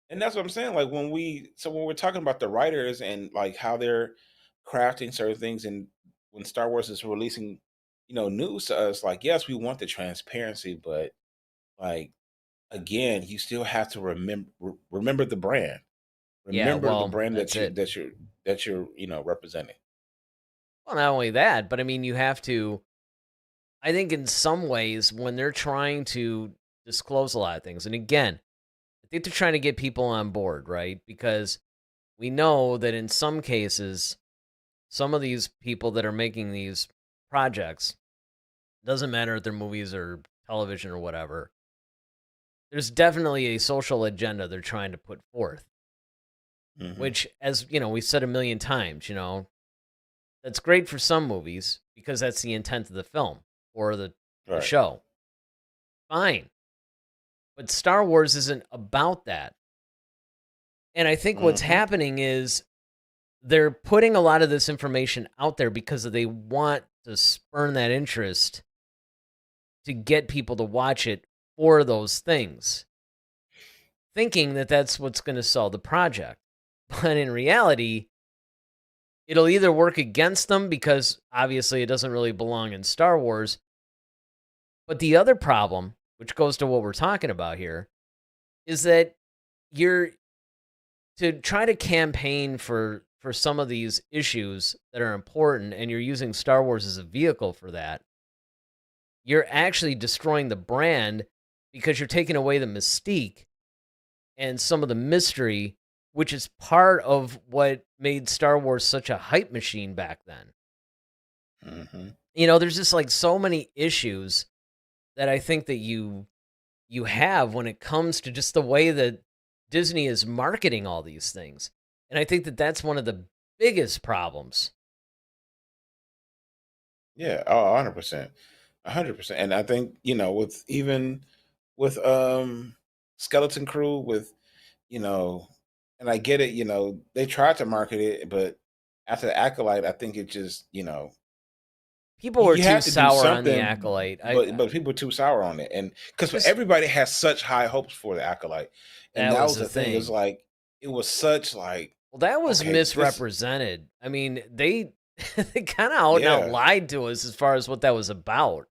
And that's what I'm saying. Like when we're talking about the writers and like how they're crafting certain things, and when Star Wars is releasing, news to us, like yes, we want the transparency, but like again, you still have to remember the brand. Yeah, Remember the well, brand that's it. that you're representing. Well, not only that, but I mean, you have to, I think in some ways, when they're trying to disclose a lot of things, and again, I think they're trying to get people on board, right? Because we know that in some cases, some of these people that are making these projects, doesn't matter if they're movies or television or whatever, there's definitely a social agenda they're trying to put forth, Hmm. which, as we said a million times, that's great for some movies because that's the intent of the film or the Right. show. Fine. But Star Wars isn't about that. And I think what's Hmm. happening is they're putting a lot of this information out there because they want to spurn that interest to get people to watch it for those things, thinking that that's what's going to sell the project. But in reality, it'll either work against them because obviously it doesn't really belong in Star Wars. But the other problem, which goes to what we're talking about here, is that you're to try to campaign for some of these issues that are important, and you're using Star Wars as a vehicle for that. You're actually destroying the brand because you're taking away the mystique and some of the mystery, which is part of what made Star Wars such a hype machine back then. Hmm. There's just like so many issues that I think that you have when it comes to just the way that Disney is marketing all these things. And I think that that's one of the biggest problems. Yeah, 100%. 100%. And I think, with even with Skeleton Crew, with, you know, and I get it, they tried to market it, but after the Acolyte, I think it just, People were you too had to do sour on the something, Acolyte. but people were too sour on it, and because Just everybody has such high hopes for the Acolyte, and that that was was the the thing. It was thing. like it was such like, Well, that was okay, this, misrepresented. I mean, they they kind of out and out yeah, lied to us as far as what that was about.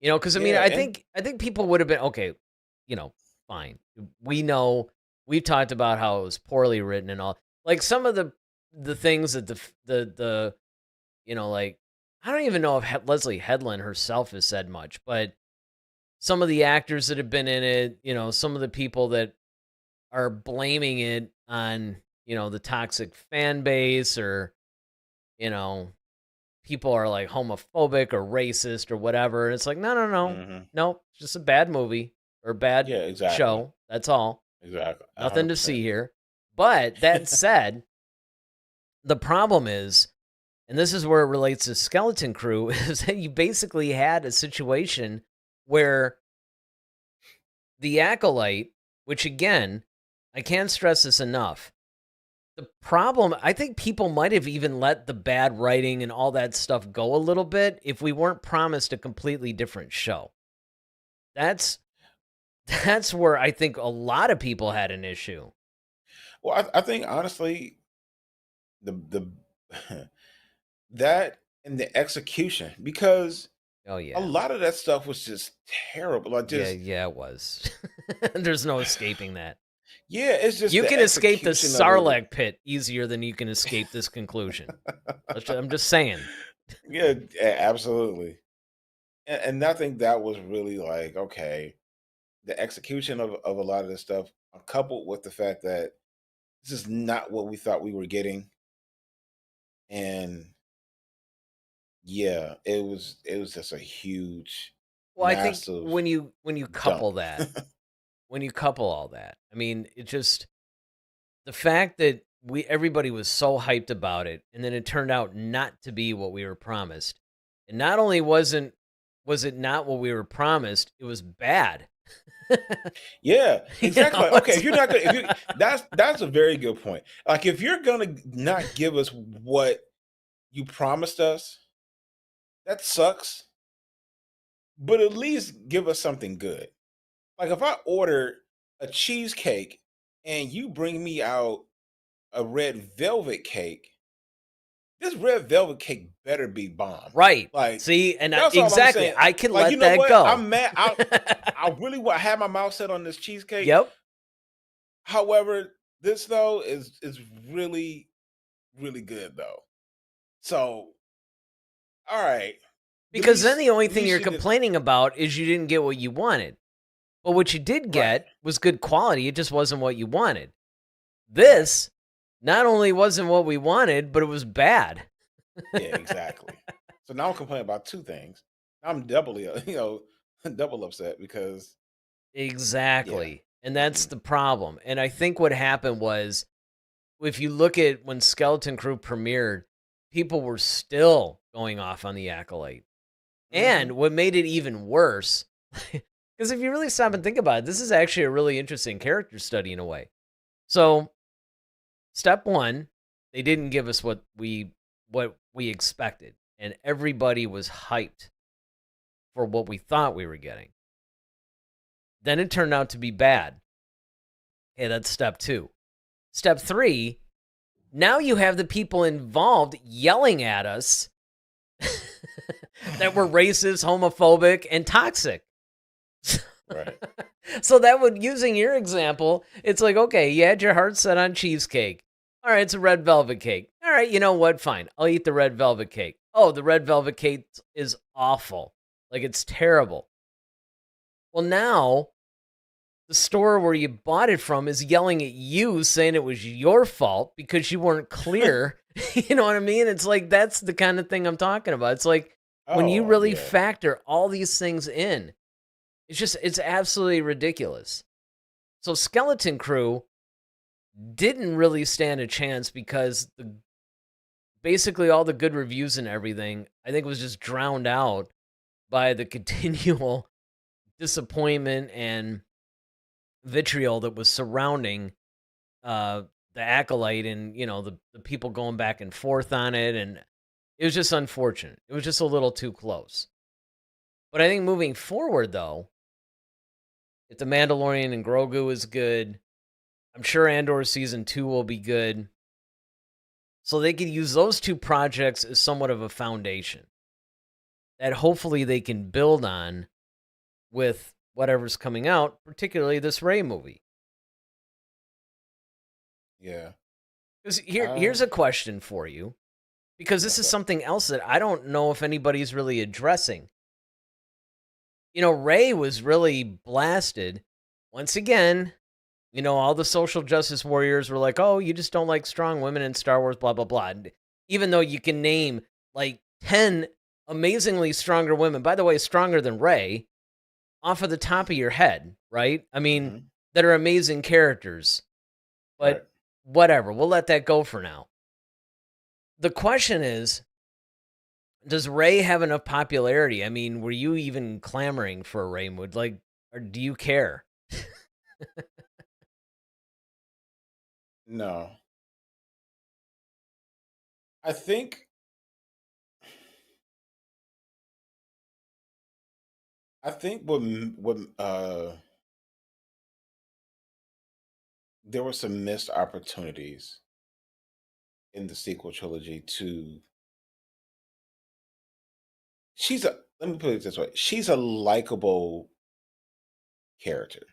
Because I mean, yeah, I and think I think people would have been okay. Fine. We know we've talked about how it was poorly written and all. Like some of the things that the like I don't even know if Leslie Headland herself has said much, but some of the actors that have been in it, some of the people that are blaming it on the toxic fan base or you know people are like homophobic or racist or whatever. And it's like, no, no, no, hmm no, it's just a bad movie or bad yeah, exactly, show. That's all. exactly, Nothing to 100%. see here. But that said, the problem is, and this is where it relates to Skeleton Crew, is that you basically had a situation where the Acolyte, which again, I can't stress this enough. The problem, I think people might have even let the bad writing and all that stuff go a little bit if we weren't promised a completely different show. That's that's where I think a lot of people had an issue. Well, I think honestly, the that and the execution, because Oh a yeah. lot of that stuff was just terrible. Like Yeah, just, yeah, it was. There's no escaping that. yeah, it's just You the can escape the execution of it. Sarlacc pit easier than you can escape this conclusion. I'm just saying. Yeah, absolutely. And I think that was really like, okay, the execution of a lot of this stuff, coupled with the fact that this is not what we thought we were getting. And yeah, it was just a huge, Well, I think massive when you couple dump. that, when you couple all that, I mean, it just the fact that everybody was so hyped about it and then it turned out not to be what we were promised. And not only was it not what we were promised, it was bad. Yeah, exactly. Like, okay, It's if you're not gonna, if you that's a very good point. Like, if you're gonna not give us what you promised us, that sucks. But at least give us something good. Like, if I order a cheesecake and you bring me out a red velvet cake, this red velvet cake better be bomb. right. Like, See, and that's all I'm exactly, saying. I can Like, you let know that what? go. I'm mad. I really want. I had my mouth set on this cheesecake. Yep. However, this though is really, really good though. So, all right. Because then the only At thing least you're you did. complaining about is you didn't get what you wanted. But what you did Right. get was good quality. It just wasn't what you wanted. Right. This not only wasn't what we wanted, but it was bad. Yeah, exactly. So now I'm complaining about two things. I'm doubly, double upset because, yeah. Exactly. And that's Mm-mm. the problem. And I think what happened was if you look at when Skeleton Crew premiered, people were still going off on the Acolyte. And Hmm. what made it even worse, because if you really stop and think about it, this is actually a really interesting character study in a way. So, step one, they didn't give us what we expected, and everybody was hyped for what we thought we were getting. Then it turned out to be bad. Hey, that's step two. Step three, now you have the people involved yelling at us that we're racist, homophobic, and toxic. Right. So that would, using your example, it's like, okay, you had your heart set on cheesecake. All right, it's a red velvet cake. All right, you know what? Fine. I'll eat the red velvet cake. Oh, the red velvet cake is awful. Like, it's terrible. Well, now the store where you bought it from is yelling at you saying it was your fault because you weren't clear. You know what I mean? It's like, that's the kind of thing I'm talking about. It's like when you Oh really yeah, factor all these things in, it's absolutely ridiculous. So Skeleton Crew didn't really stand a chance because basically all the good reviews and everything, I think, was just drowned out by the continual disappointment and vitriol that was surrounding the Acolyte, and the people going back and forth on it, and it was just unfortunate. It was just a little too close. But I think moving forward, though, if the Mandalorian and Grogu is good, I'm sure Andor season 2 will be good. So they could use those two projects as somewhat of a foundation that hopefully they can build on with whatever's coming out, particularly this Rey movie. yeah. Because Uh, here's a question for you, because this is what's up? something else that I don't know if anybody's really addressing. Rey was really blasted. Once again, all the social justice warriors were like, oh, you just don't like strong women in Star Wars, blah, blah, blah. And even though you can name like 10 amazingly stronger women, by the way, stronger than Rey, off of the top of your head, right? I mean, Hmm. that are amazing characters. Right. But whatever, we'll let that go for now. The question is, does Rey have enough popularity? I mean, were you even clamoring for a Rey movie? Like, or do you care? No, I think what there were some missed opportunities in the sequel trilogy to. She's a Let me put it this way. She's a likable character.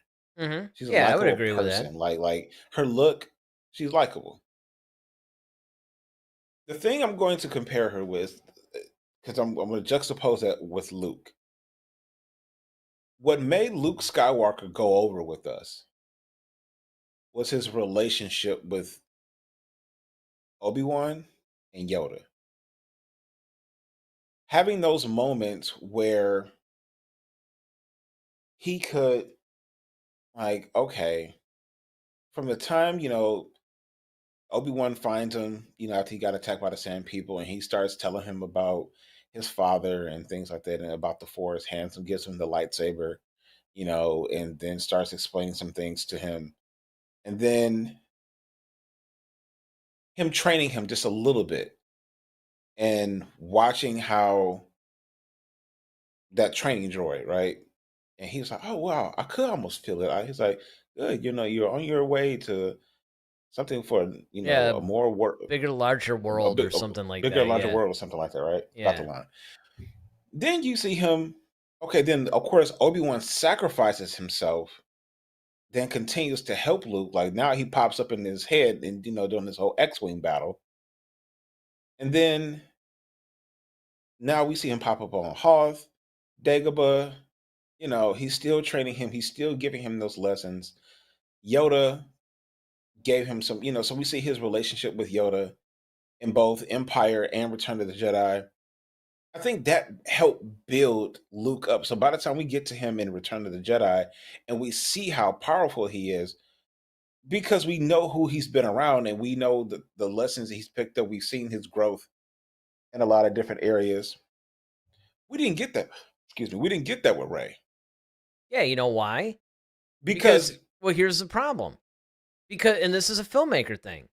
She's a Yeah, I would likable agree with that. person. Like her look, she's likable. The thing I'm going to compare her with, because I'm going to juxtapose that with Luke. What made Luke Skywalker go over with us was his relationship with Obi-Wan and Yoda. Having those moments where he could, like, okay, from the time, Obi-Wan finds him, after he got attacked by the Sand People, and he starts telling him about his father and things like that, and about the Force, hands him, gives him the lightsaber, and then starts explaining some things to him. And then him training him just a little bit and watching how that training droid, right? And he was like, "Oh wow, I could almost feel it." He's like, "Good, you're on your way to something for Yeah, a more work, bigger, larger world or a something like bigger, that. larger Yeah, world or something like that, right?" Got the yeah, line. Then you see him. Okay, then of course Obi-Wan sacrifices himself, then continues to help Luke. Like now he pops up in his head and during this whole X-wing battle, and then now we see him pop up on Hoth, Dagobah. He's still training him. He's still giving him those lessons. Yoda gave him some, so we see his relationship with Yoda in both Empire and Return of the Jedi. I think that helped build Luke up. So by the time we get to him in Return of the Jedi and we see how powerful he is, because we know who he's been around and we know the lessons he's picked up, we've seen his growth in a lot of different areas. We didn't get that. Excuse me. We didn't get that with Ray yeah. You know why? Because, because. well, here's the problem. And this is a filmmaker thing.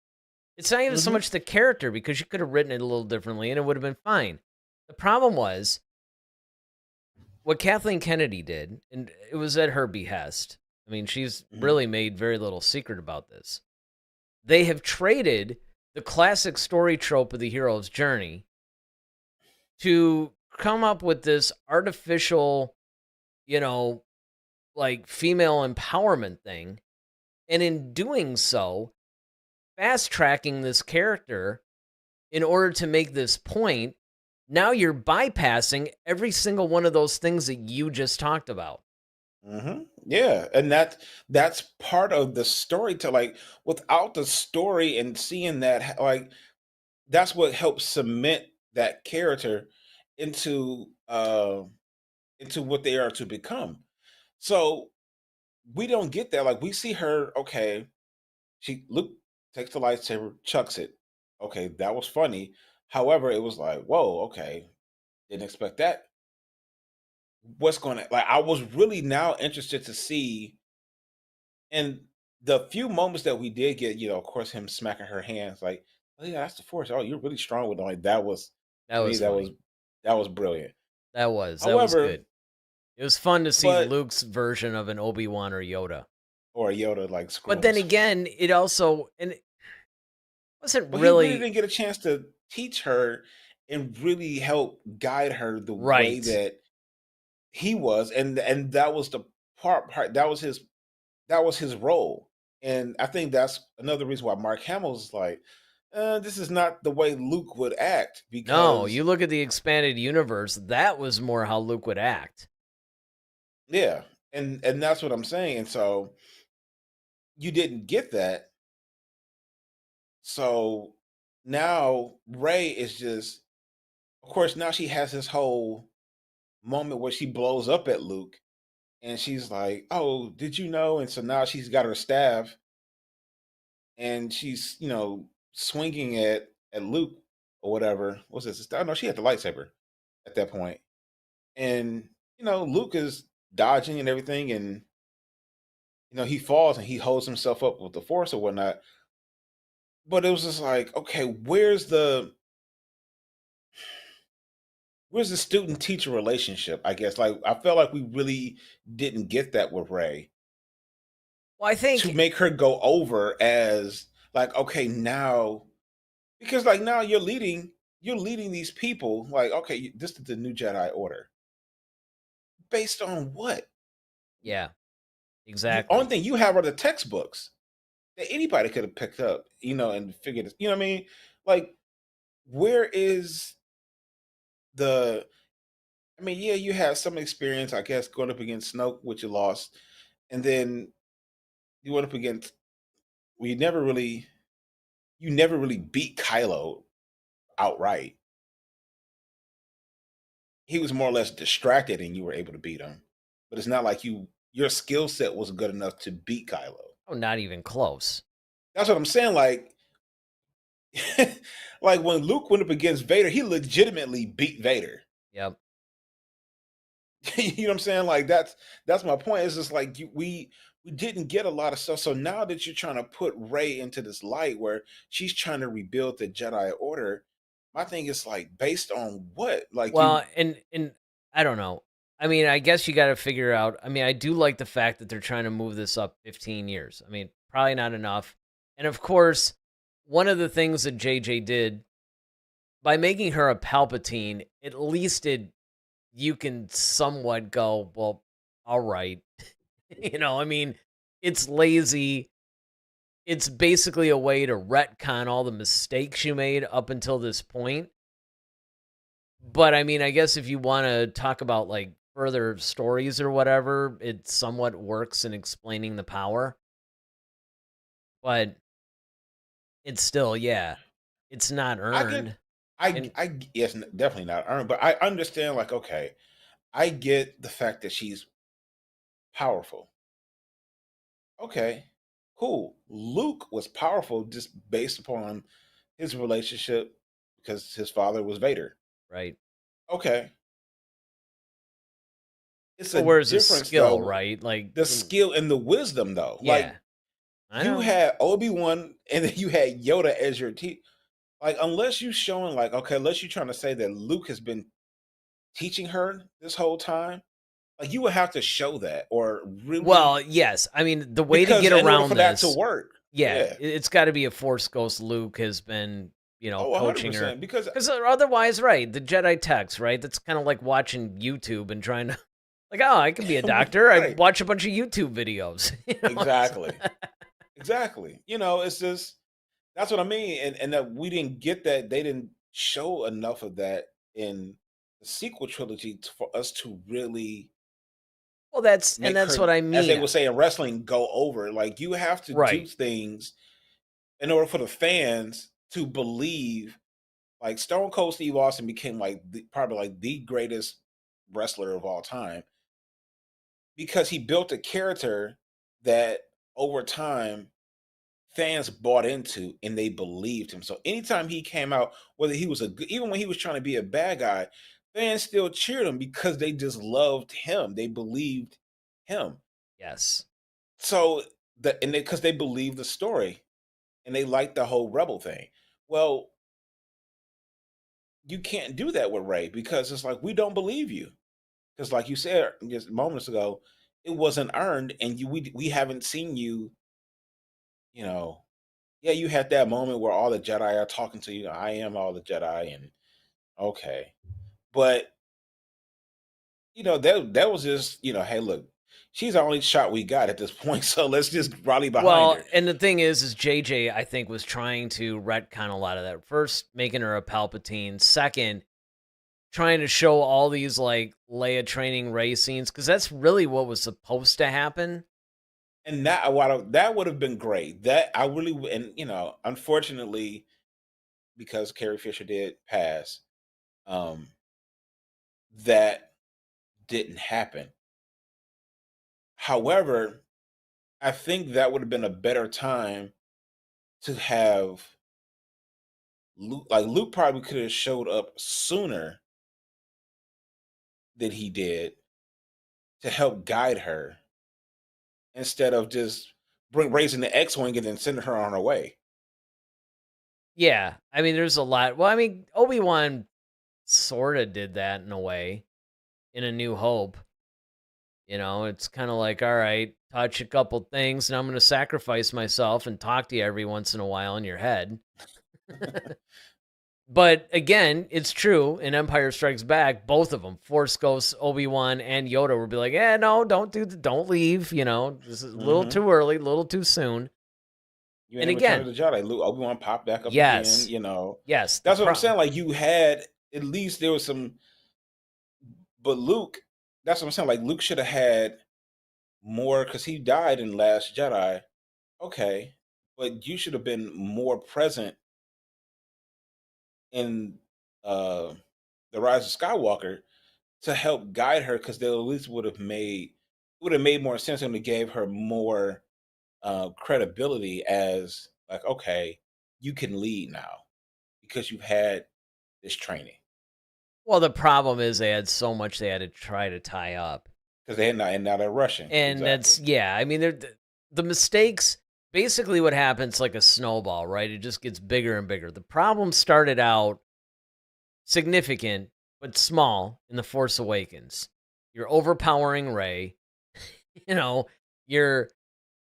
It's not even so Mhm, much the character, because you could have written it a little differently and it would have been fine. The problem was what Kathleen Kennedy did, and it was at her behest. I mean, she's mhm, really made very little secret about this. They have traded the classic story trope of the hero's journey to come up with this artificial, you know, like female empowerment thing. And in doing so, fast tracking this character in order to make this point. Now you're bypassing every single one of those things that you just talked about. Yeah, and that's part of the story to like without the story and seeing that like that's what helps cement that character into into what they are to become. So we don't get that. Like we see her, okay, she Luke takes the lightsaber, chucks it. Okay, that was funny. However, it was like, whoa, okay, didn't expect that. What's going to like? I was really now interested to see, and the few moments that we did get, of course, him smacking her hands, like, oh yeah, that's the force. Oh, you're really strong with it. Like that was That to me, was funny. that was brilliant. That was However, good. It was fun to see but Luke's version of an Obi-Wan or Yoda. or Yoda like But screw then him. again, it also and it wasn't But he really really didn't get a chance to teach her and really help guide her the way right. that he was, and that was the part that was his role. And I think that's another reason why Mark Hamill's like, this is not the way Luke would act No, because you look at the expanded universe, that was more how Luke would act. yeah, and that's what I'm saying. And so you didn't get that. So now Ray is just, of course, now she has this whole moment where she blows up at Luke and she's like, "Oh, did you know?" And so now she's got her staff and she's swinging at Luke or whatever. What's this? Oh no, she had the lightsaber at that point, and Luke is dodging and everything, and he falls and he holds himself up with the Force or whatnot. But it was just like, okay, where's the student teacher relationship? I guess like I felt like we really didn't get that with Ray Well, I to think make her go over as like, okay, now because like now you're leading these people like, okay, this is the new Jedi Order. Based on what? yeah, You only exactly. thing you have are the textbooks that anybody could have picked up, and figured it. You know what I mean? Like, where is the? I mean, yeah, you have some experience, I guess, going up against Snoke, which you lost, and then you went up against. Well, you never really beat Kylo outright. He was more or less distracted, and you were able to beat him. But it's not like your skill set was good enough to beat Kylo. Oh, not even close. That's what I'm saying. Like, like when Luke went up against Vader, he legitimately beat Vader. Yep. You know what I'm saying? Like that's my point. It's just like we didn't get a lot of stuff. So now that you're trying to put Rey into this light where she's trying to rebuild the Jedi Order, my thing is like based on what? Like you Well, and I don't know. I mean, I guess you got to figure out. I mean, I do like the fact that they're trying to move this up 15 years. I mean, probably not enough. And of course, one of the things that JJ did by making her a Palpatine, at least you can somewhat go, well, all right. I mean, it's lazy. It's basically a way to retcon all the mistakes you made up until this point. But I mean, I guess if you want to talk about like further stories or whatever, it somewhat works in explaining the power. But it's still, yeah, it's not I get earned. And yes, definitely not earned, but I understand like okay, I get the fact that she's powerful. Okay, cool. Luke was powerful just based upon his relationship because his father was Vader. right. Okay. It's a But where's the difference skill, though. right? Like, The skill and the wisdom though. Like yeah, I you know. had Obi-Wan and then you had Yoda as your teacher. Like unless you showing like, okay, unless you're trying to say that Luke has been teaching her this whole time, like you would have to show that or really Well, yes. I mean, the way to because get in order around for that to this, work. yeah, Yeah. it's got to be a Force Ghost Luke has been, Oh, coaching her. 100%. Because Because otherwise, right, the Jedi text, right? That's kind of like watching YouTube and trying to, like, oh, I can be a doctor. I right. watch a bunch of YouTube videos. Exactly. Exactly. It's just that's what I mean. And that we didn't get that. They didn't show enough of that in the sequel trilogy for us to really Well, that's make what her, I as they mean. would say in wrestling, go over. Like you have to do Right. things in order for the fans to believe. Like Stone Cold Steve Austin became like probably like the greatest wrestler of all time because he built a character that over time fans bought into and they believed him. So anytime he came out, whether he was even when he was trying to be a bad guy, fans still cheered him because they just loved him. They believed him. Yes. So because they believed the story and they liked the whole rebel thing. Well, you can't do that with Ray because it's like we don't believe you. Because like you said just moments ago, it wasn't earned, and we haven't seen you. You know, yeah, you had that moment where all the Jedi are talking to you. I am all the Jedi, and okay, but that was just hey, look, she's the only shot we got at this point, so let's just rally behind Well, her. and the thing is JJ, I think, was trying to retcon a lot of that. First, making her a Palpatine. Second, trying to show all these like Leia training Rey scenes because that's really what was supposed to happen. And that would have been great. That I really and unfortunately, because Carrie Fisher did pass, um, that didn't happen. However, I think that would have been a better time to have Luke. Like Luke probably could have showed up sooner than he did to help guide her instead of just raising the X-wing and then sending her on her way. Yeah, I mean, there's a lot. Well, I mean, Obi-Wan sort of did that in a way in A New Hope. It's kind of like, all right, touch a couple things, and I'm going to sacrifice myself and talk to you every once in a while in your head. But again, it's true. In Empire Strikes Back, both of them, Force Ghosts, Obi-Wan, and Yoda, will be like, no, don't leave. This is a little Mm-hmm. too early, a little too soon. You And ain't Return of again, the Jedi. Luke Obi-Wan popped back up again. yes, yes, That's what I'm saying. Like you had at least there was some, but Luke. That's what I'm saying. Like Luke should have had more because he died in Last Jedi. Okay, but you should have been more present in uh the Rise of Skywalker to help guide her because they at least would have made more sense and it gave her more credibility as like okay, you can lead now because you've had this training well, the problem is they had so much they had to try to tie up. because they had not and now they're rushing And exactly. that's, yeah, I mean, the mistakes, basically what happens like a snowball, right? It just gets bigger and bigger. The problem started out significant, but small in The Force Awakens. You're overpowering Rey. you know, you're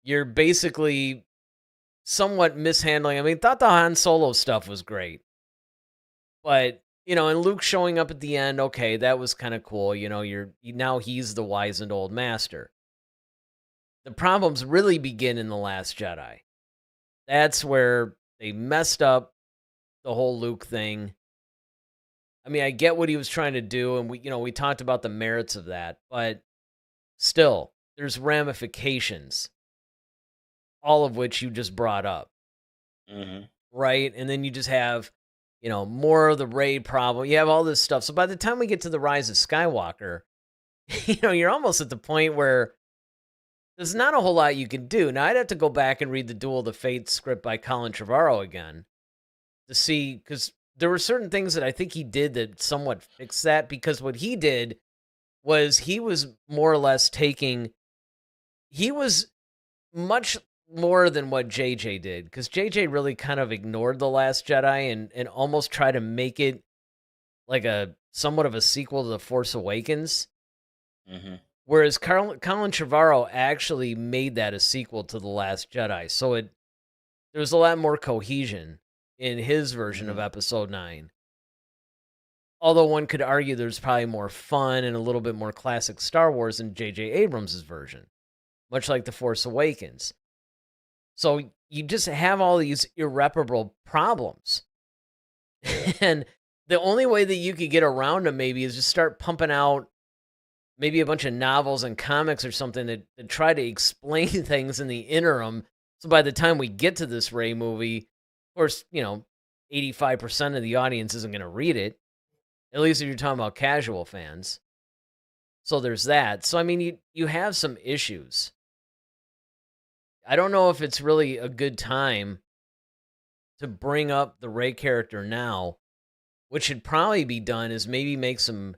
basically somewhat mishandling. I mean, thought the Han Solo stuff was great. But, and Luke showing up at the end, okay, that was kind of cool. Now he's the wizened old master. The problems really begin in The Last Jedi. That's where they messed up the whole Luke thing. I mean, I get what he was trying to do, and we talked about the merits of that, but still, there's ramifications, all of which you just brought up, Mm-hmm. right? And then you just have, more of the Rey problem. You have all this stuff. So by the time we get to the Rise of Skywalker, you're almost at the point where there's not a whole lot you can do. Now, I'd have to go back and read the Duel of the Fates script by Colin Trevorrow again to see, because there were certain things that I think he did that somewhat fixed that, because what he did was he was more or less he was much more than what JJ did, because JJ really kind of ignored The Last Jedi and almost tried to make it like a somewhat of a sequel to The Force Awakens. Mm-hmm. Whereas Colin Trevorrow actually made that a sequel to The Last Jedi. So there was a lot more cohesion in his version of Mm-hmm. Episode 9. Although one could argue there's probably more fun and a little bit more classic Star Wars in J.J. Abrams' version, much like The Force Awakens. So you just have all these irreparable problems. And the only way that you could get around them maybe is just start pumping out maybe a bunch of novels and comics or something that try to explain things in the interim. So by the time we get to this Rey movie, of course, 85% of the audience isn't going to read it, at least if you're talking about casual fans. So there's that. So, I mean, you have some issues. I don't know if it's really a good time to bring up the Rey character now. What should probably be done is maybe make some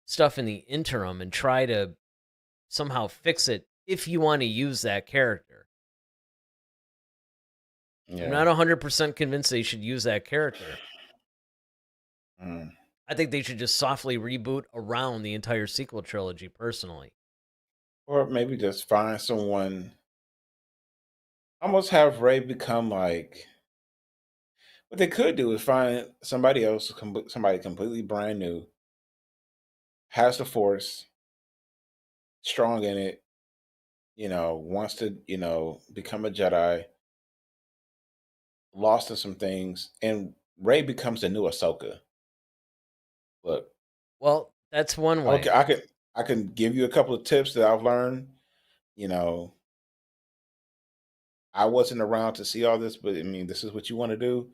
stuff in the interim and try to somehow fix it if you want to use that character. Yeah. I'm not 100% convinced they should use that character. Mm. I think they should just softly reboot around the entire sequel trilogy, personally. Or maybe just find someone, almost have Ray become like, what they could do is find somebody else, somebody completely brand new, has the Force, strong in it, wants to, become a Jedi, lost in some things, and Ray becomes the new Ahsoka. Look, Well, that's one way. okay, I can give you a couple of tips that I've learned. I wasn't around to see all this, but I mean, this is what you want to do.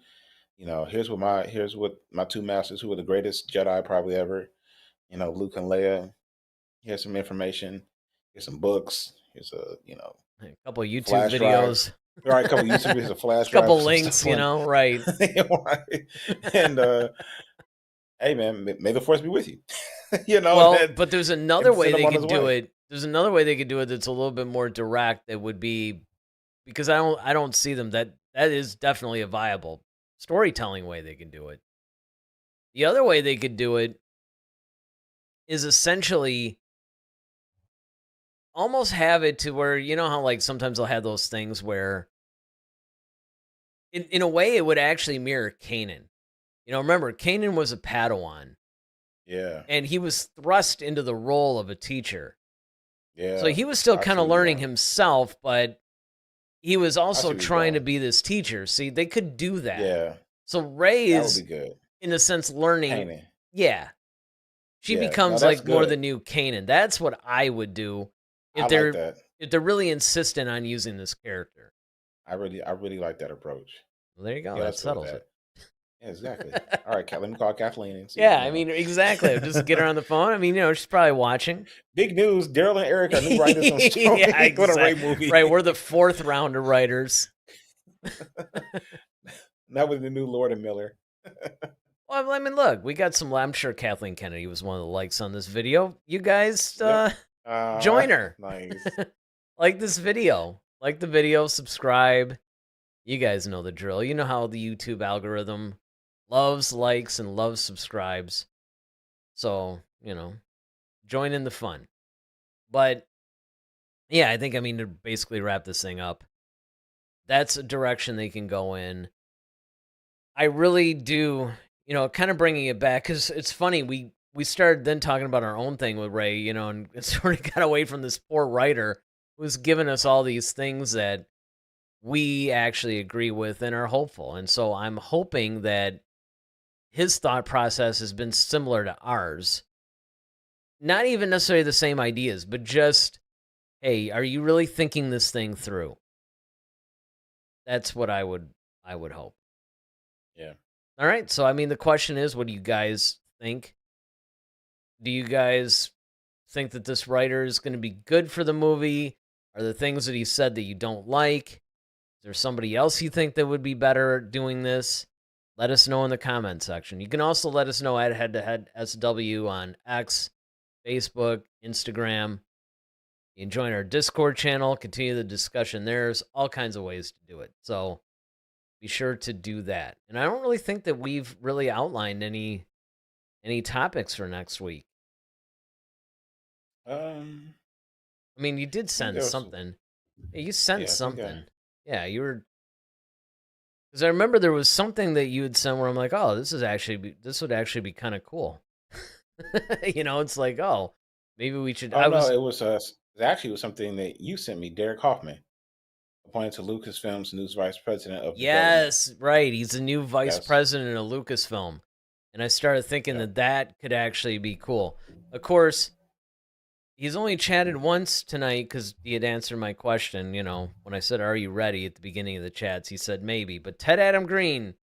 Here's what my two masters, who were the greatest Jedi probably ever. Luke and Leia. Here's some information. Here's some books. Here's a A couple of YouTube flash videos. Drive. All right, a couple of YouTube videos, a flash A drive, couple some links, stuff right. right. And hey man, may the Force be with you. Well, but there's another way send they him on could his do way. it. There's another way they could do it that's a little bit more direct. That would be, because I don't see them. That is definitely a viable storytelling way they can do it. The other way they could do it is essentially almost have it to where, how like sometimes they'll have those things where in a way it would actually mirror Kanan. Remember, Kanan was a Padawan. Yeah. And he was thrust into the role of a teacher. Yeah. So he was still kind of learning himself, but he was also trying to be this teacher. See, they could do that. Yeah. So Rey That is, would be good. in a sense, learning. Kanan. Yeah. She Yeah. becomes No, like that's more good. the new Kanan. That's what I would do if I they're like that. if they're really insistent on using this character. I really like that approach. Well, there you go. Yeah, That settles it. Yeah, exactly. All right, let me call Kathleen and see. Yeah, I mean, exactly. Just get her on the phone. I mean, she's probably watching. Big news: Daryl and Eric are new writers on Story. Yeah, exactly. What a Ray movie! Right, we're the fourth round of writers. That was the new Lord and Miller. Well, I mean, look, we got some. I'm sure Kathleen Kennedy was one of the likes on this video. You guys, join her. Nice. Like this video. Like the video. Subscribe. You guys know the drill. You know how the YouTube algorithm loves likes and loves subscribes. So, join in the fun. But, yeah, I think, to basically wrap this thing up, that's a direction they can go in. I really do, kind of bringing it back, because it's funny, we started then talking about our own thing with Ray, and sort of got away from this poor writer who's given us all these things that we actually agree with and are hopeful. And so I'm hoping that his thought process has been similar to ours. Not even necessarily the same ideas, but just, hey, are you really thinking this thing through? That's what I would hope. Yeah. All right. So, the question is, what do you guys think? Do you guys think that this writer is going to be good for the movie? Are there things that he said that you don't like? Is there somebody else you think that would be better doing this? Let us know in the comment section. You can also let us know at Head to Head SW on X, Facebook, Instagram. You can join our Discord channel, continue the discussion there. There's all kinds of ways to do it. So be sure to do that. And I don't really think that we've really outlined any topics for next week. You did send something. Yeah, you sent something. Yeah, you were. Because I remember there was something that you had sent where I'm like, oh, this would actually be kind of cool. It's like, oh, maybe we should. It was something that you sent me, Derek Hoffman, appointed to Lucasfilm's new vice president of. Yes, right. He's the new vice president of Lucasfilm, and I started thinking that could actually be cool. Of course, He's only chatted once tonight because he had answered my question, when I said, "Are you ready?" at the beginning of the chats. He said maybe. But Ted Adam Green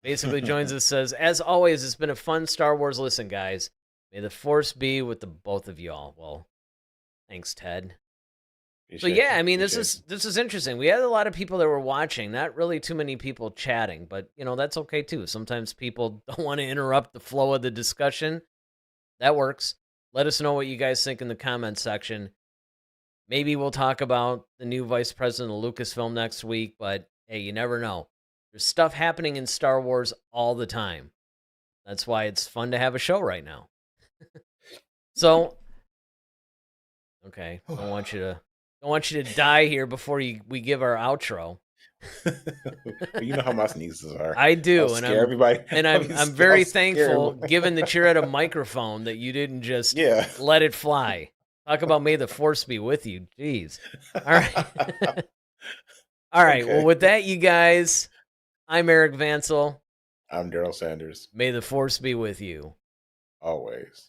basically joins us, says, as always, it's been a fun Star Wars listen, guys. May the Force be with the both of y'all. Well, thanks, Ted. So yeah, I mean, this is interesting. We had a lot of people that were watching, not really too many people chatting, but that's okay too. Sometimes people don't want to interrupt the flow of the discussion. That works. Let us know what you guys think in the comments section. Maybe we'll talk about the new vice president of Lucasfilm next week, but hey, you never know. There's stuff happening in Star Wars all the time. That's why it's fun to have a show right now. So, okay, I don't want you to die here before we give our outro. You know how my sneezes are. I do, and everybody. And I'm very thankful, given that you're at a microphone, that you didn't just let it fly. Talk about may the Force be with you. Jeez. All right. All right. Okay. Well, with that, you guys, I'm Eric Vansel. I'm Daryl Sanders. May the Force be with you. Always.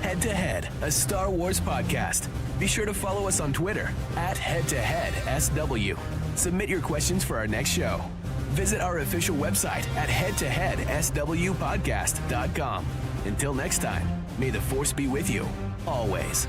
Head to Head, a Star Wars podcast. Be sure to follow us on Twitter @HeadToHeadSW. Submit your questions for our next show. Visit our official website at headtoheadswpodcast.com. Until next time, may the Force be with you, always.